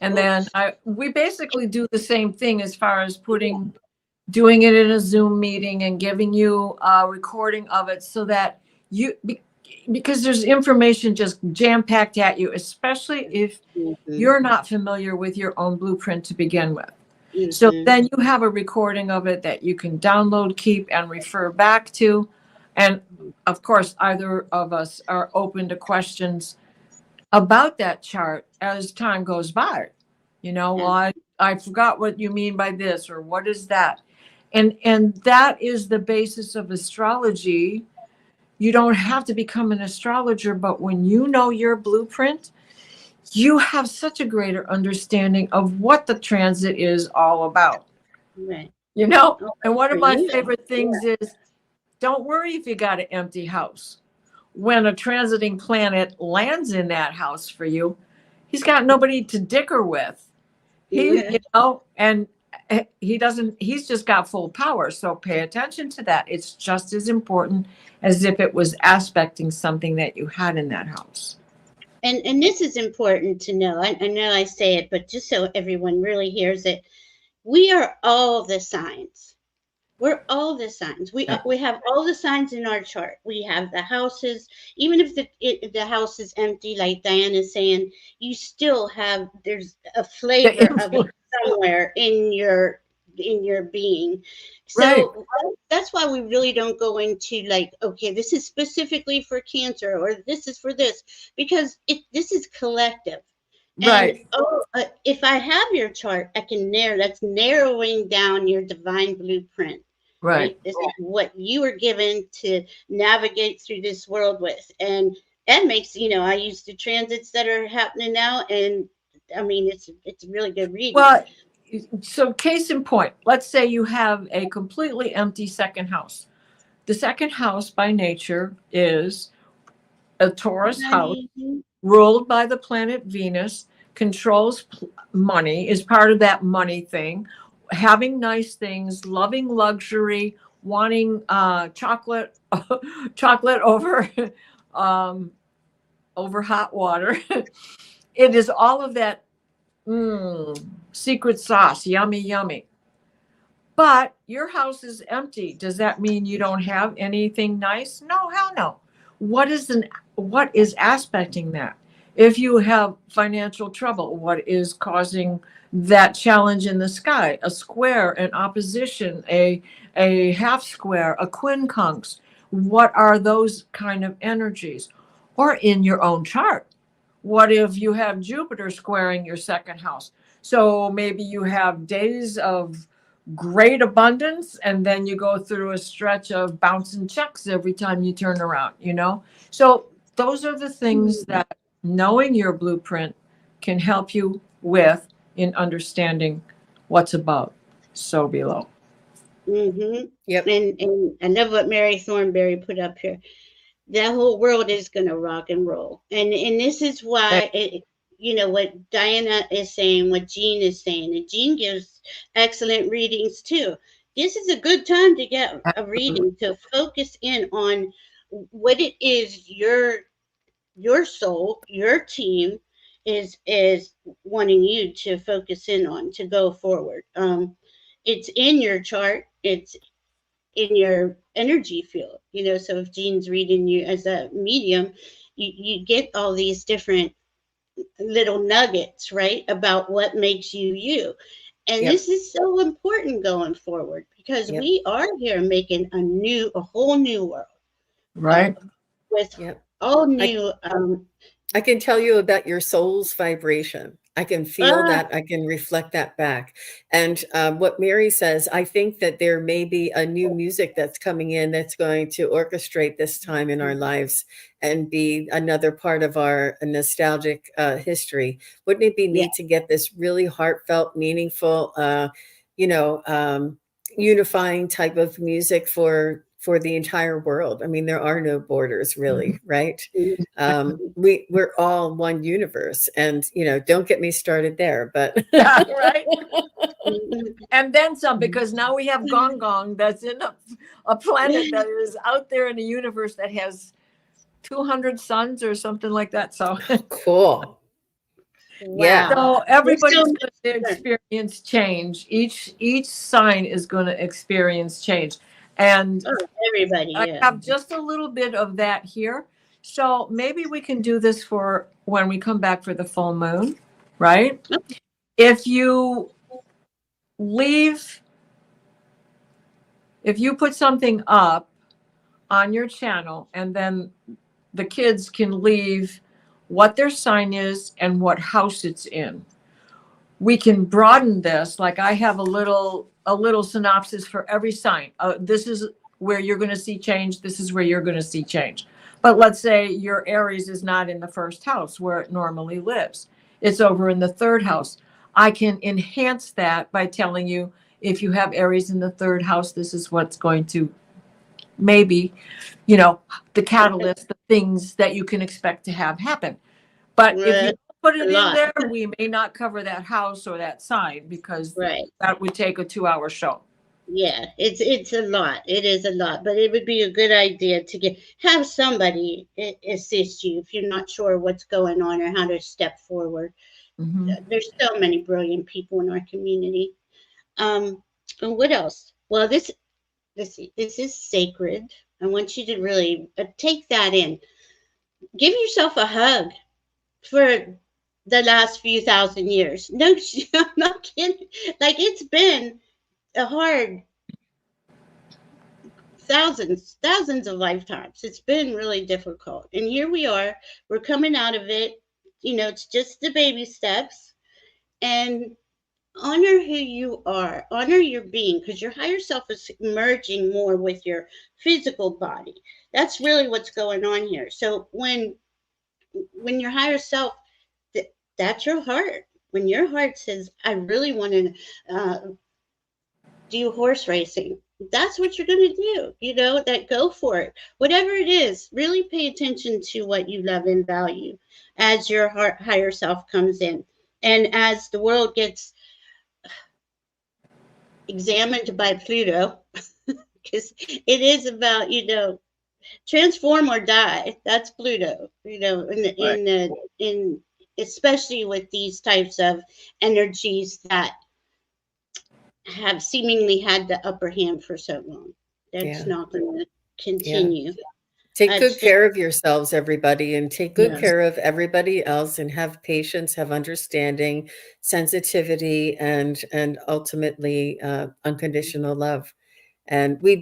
And then we basically do the same thing as far as doing it in a Zoom meeting and giving you a recording of it, so that because there's information just jam-packed at you, especially if you're not familiar with your own blueprint to begin with. So then you have a recording of it that you can download, keep, and refer back to. And of course, either of us are open to questions about that chart as time goes by. Well, I forgot what you mean by this, or what is that? And that is the basis of astrology. You don't have to become an astrologer, but when you know your blueprint, you have such a greater understanding of what the transit is all about. Right. And one of my favorite things is, don't worry if you got an empty house. When a transiting planet lands in that house for you, he's got nobody to dicker with. And he's just got full power. So pay attention to that. It's just as important as if it was aspecting something that you had in that house. And this is important to know. I know I say it, but just so everyone really hears it, we are all the signs. We're all the signs. We have all the signs in our chart. We have the houses. Even if the house is empty, like Diana's saying, you still have, there's a flavor of it somewhere in your being. So that's why we really don't go into like, okay, this is specifically for Cancer, or this is for this, because this is collective. And if I have your chart, I can that's narrowing down your divine blueprint. Right. This is what you were given to navigate through this world with. And that makes, I use the transits that are happening now. And I mean, it's really good reading. Well, so case in point, let's say you have a completely empty second house. The second house by nature is a Taurus house ruled by the planet Venus, controls money, is part of that money thing, having nice things, loving luxury, wanting chocolate chocolate over over hot water. It is all of that secret sauce, yummy, yummy. But your house is empty. Does that mean you don't have anything nice? No, hell no. What is aspecting that? If you have financial trouble, what is causing that challenge in the sky? A square, an opposition, a half square, a quincunx. What are those kind of energies? Or in your own chart. What if you have Jupiter squaring your second house? So maybe you have days of great abundance, and then you go through a stretch of bouncing checks every time you turn around, you know? So those are the things that knowing your blueprint can help you with in understanding what's above, so below. Yep. And I love what Mary Thornberry put up here. That whole world is going to rock and roll. And this is why, you know, what Diana is saying, what Jean is saying, and Jean gives excellent readings too. This is a good time to get a reading, to focus in on what it is your soul, your team is wanting you to focus in on to go forward. It's in your chart. It's in your energy field, you know. So if Jean's reading you as a medium, you get all these different little nuggets, right, about what makes you you. And Yep. this is so important going forward, because Yep. we are here making a whole new world, Right. with Yep. all new I can tell you about your soul's vibration. I can feel that. I can reflect that back. And what Mary says, I think that there may be a new music that's coming in that's going to orchestrate this time in our lives and be another part of our nostalgic history. Wouldn't it be neat to get this really heartfelt, meaningful, unifying type of music for the entire world? I mean, there are no borders, really, right? We're all one universe, and don't get me started there, but Yeah, right. And then some, because now we have Gong Gong that's in a planet that is out there in the universe that has 200 suns or something like that. So cool. Yeah. So everybody's going to experience change. Each sign is going to experience change. And everybody, I have just a little bit of that here. So maybe we can do this for when we come back for the full moon, right? Okay. If you put something up on your channel, and then the kids can leave what their sign is and what house it's in, we can broaden this. Like I have a little synopsis for every sign. This is where you're going to see change. This is where you're going to see change. But let's say your Aries is not in the first house where it normally lives. It's over in the third house. I can enhance that by telling you, if you have Aries in the third house, this is what's going to maybe, the catalyst, the things that you can expect to have happen. But if you put it in there, we may not cover that house or that sign, because that would take a 2-hour show. Yeah, it's a lot. It is a lot, but it would be a good idea to have somebody assist you if you're not sure what's going on or how to step forward. There's so many brilliant people in our community. And what else? Well, this is sacred. I want you to really take that in. Give yourself a hug for the last few thousand years. No, I'm not kidding. Like, it's been a hard thousands of lifetimes. It's been really difficult. And here we are. We're coming out of it. It's just the baby steps. And honor who you are. Honor your being, because your higher self is merging more with your physical body. That's really what's going on here. So when your higher self, that's your heart. When your heart says, I really want to do horse racing, that's what you're going to do. That go for it. Whatever it is, really pay attention to what you love and value as your higher self comes in. And as the world gets examined by Pluto, because it is about, transform or die. That's Pluto, in especially with these types of energies that have seemingly had the upper hand for so long. That's not going to continue. Take good It's care of yourselves, everybody, and take good Yes. care of everybody else, and have patience, have understanding, sensitivity, and ultimately unconditional love. And we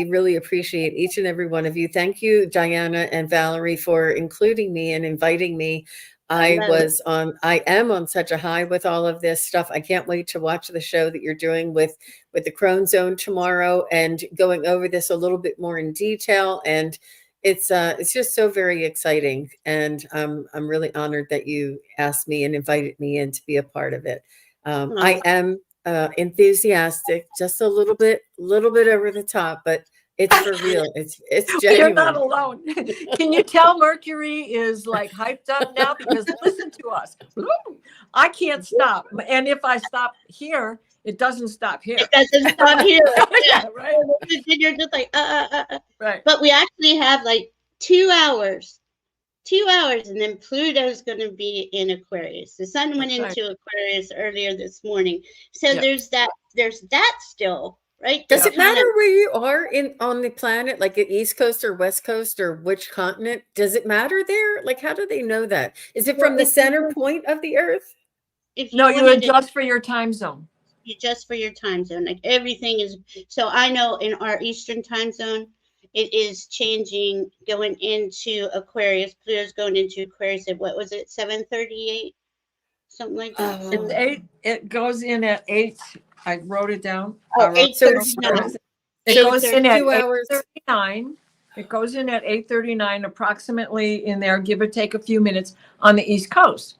really appreciate each and every one of you. Thank you, Diana and Valerie, for including me and inviting me. I am on such a high with all of this stuff. I can't wait to watch the show that you're doing with the Crone Zone tomorrow, and going over this a little bit more in detail. And it's just so very exciting. And I'm really honored that you asked me and invited me in to be a part of it. I am enthusiastic, just a little bit over the top, but it's for real. It's genuine. You're not alone. Can you tell Mercury is like hyped up now? Because listen to us. I can't stop. And if I stop here, it doesn't stop here. It doesn't stop here. Yeah, right. You're just like, Right. But we actually have like 2 hours. 2 hours, and then Pluto's going to be in Aquarius. The sun went into Aquarius earlier this morning, so there's that still, right? Does it matter where you are on the planet, like at East Coast or West Coast or which continent? Does it matter there? Like, how do they know that? Is it from the center point of the Earth? No, you adjust for your time zone. You adjust for your time zone. Like everything is. So I know in our Eastern time zone, it is changing, going into Aquarius. Pluto's going into Aquarius at, what was it, 7:38? Something like that. It's 8. It goes in at 8. I wrote it down. Oh, 8:39. It goes in at 2 hours. 8:39. It goes in at 8:39, approximately in there, give or take a few minutes on the East Coast.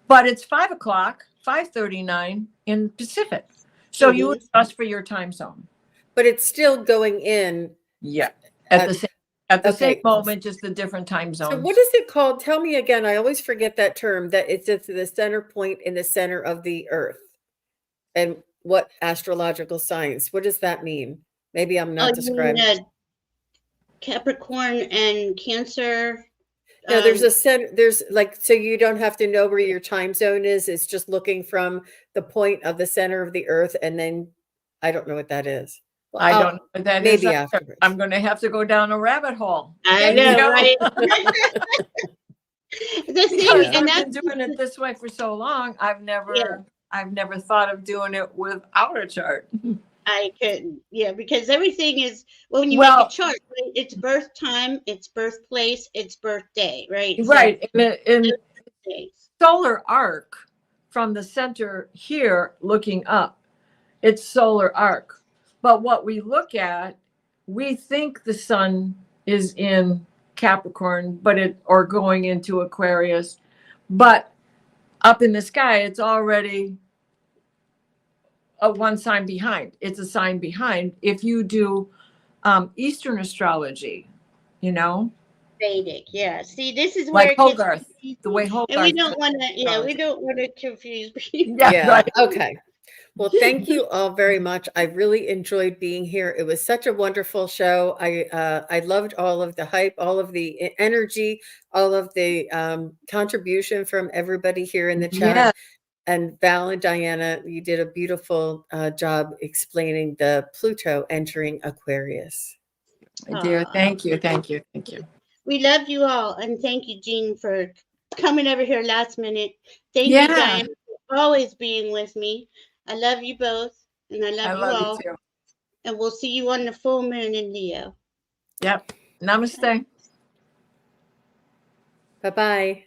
But it's 5 o'clock, 5:39 in Pacific. So you adjust for your time zone. But it's still going in. Yeah. At the same moment, just the different time zones. So what is it called? Tell me again. I always forget that term, that it's at the center point in the center of the Earth. And what astrological science? What does that mean? Maybe I'm not describing. Capricorn and Cancer. No, there's a center. There's like, so you don't have to know where your time zone is. It's just looking from the point of the center of the Earth, and then I don't know what that is. Well, I don't know what that maybe is. Afterwards. I'm going to have to go down a rabbit hole. I know, right? The thing, and I've been doing it this way for so long. I've never thought of doing it without a chart. I couldn't, because everything is, when you make a chart, right, it's birth time, it's birthplace, it's birthday, right? Right. In solar arc, from the center here looking up, it's solar arc. But what we look at, we think the sun is in Capricorn, or going into Aquarius, but up in the sky, it's already one sign behind. It's a sign behind. If you do Eastern astrology, Vedic, See, this is like where Hogarth, the way Hogarth. And we don't want to, confuse people. Right. Okay. Well, thank you all very much. I really enjoyed being here. It was such a wonderful show. I loved all of the hype, all of the energy, all of the contribution from everybody here in the chat. Yeah. And Val and Diana, you did a beautiful job explaining the Pluto entering Aquarius. Dear, thank you. We love you all, and thank you, Jean, for coming over here last minute. Thank you, Diana, for always being with me. I love you both, and I love you all. You too. And we'll see you on the full moon in Leo. Yep. Namaste. Bye-bye.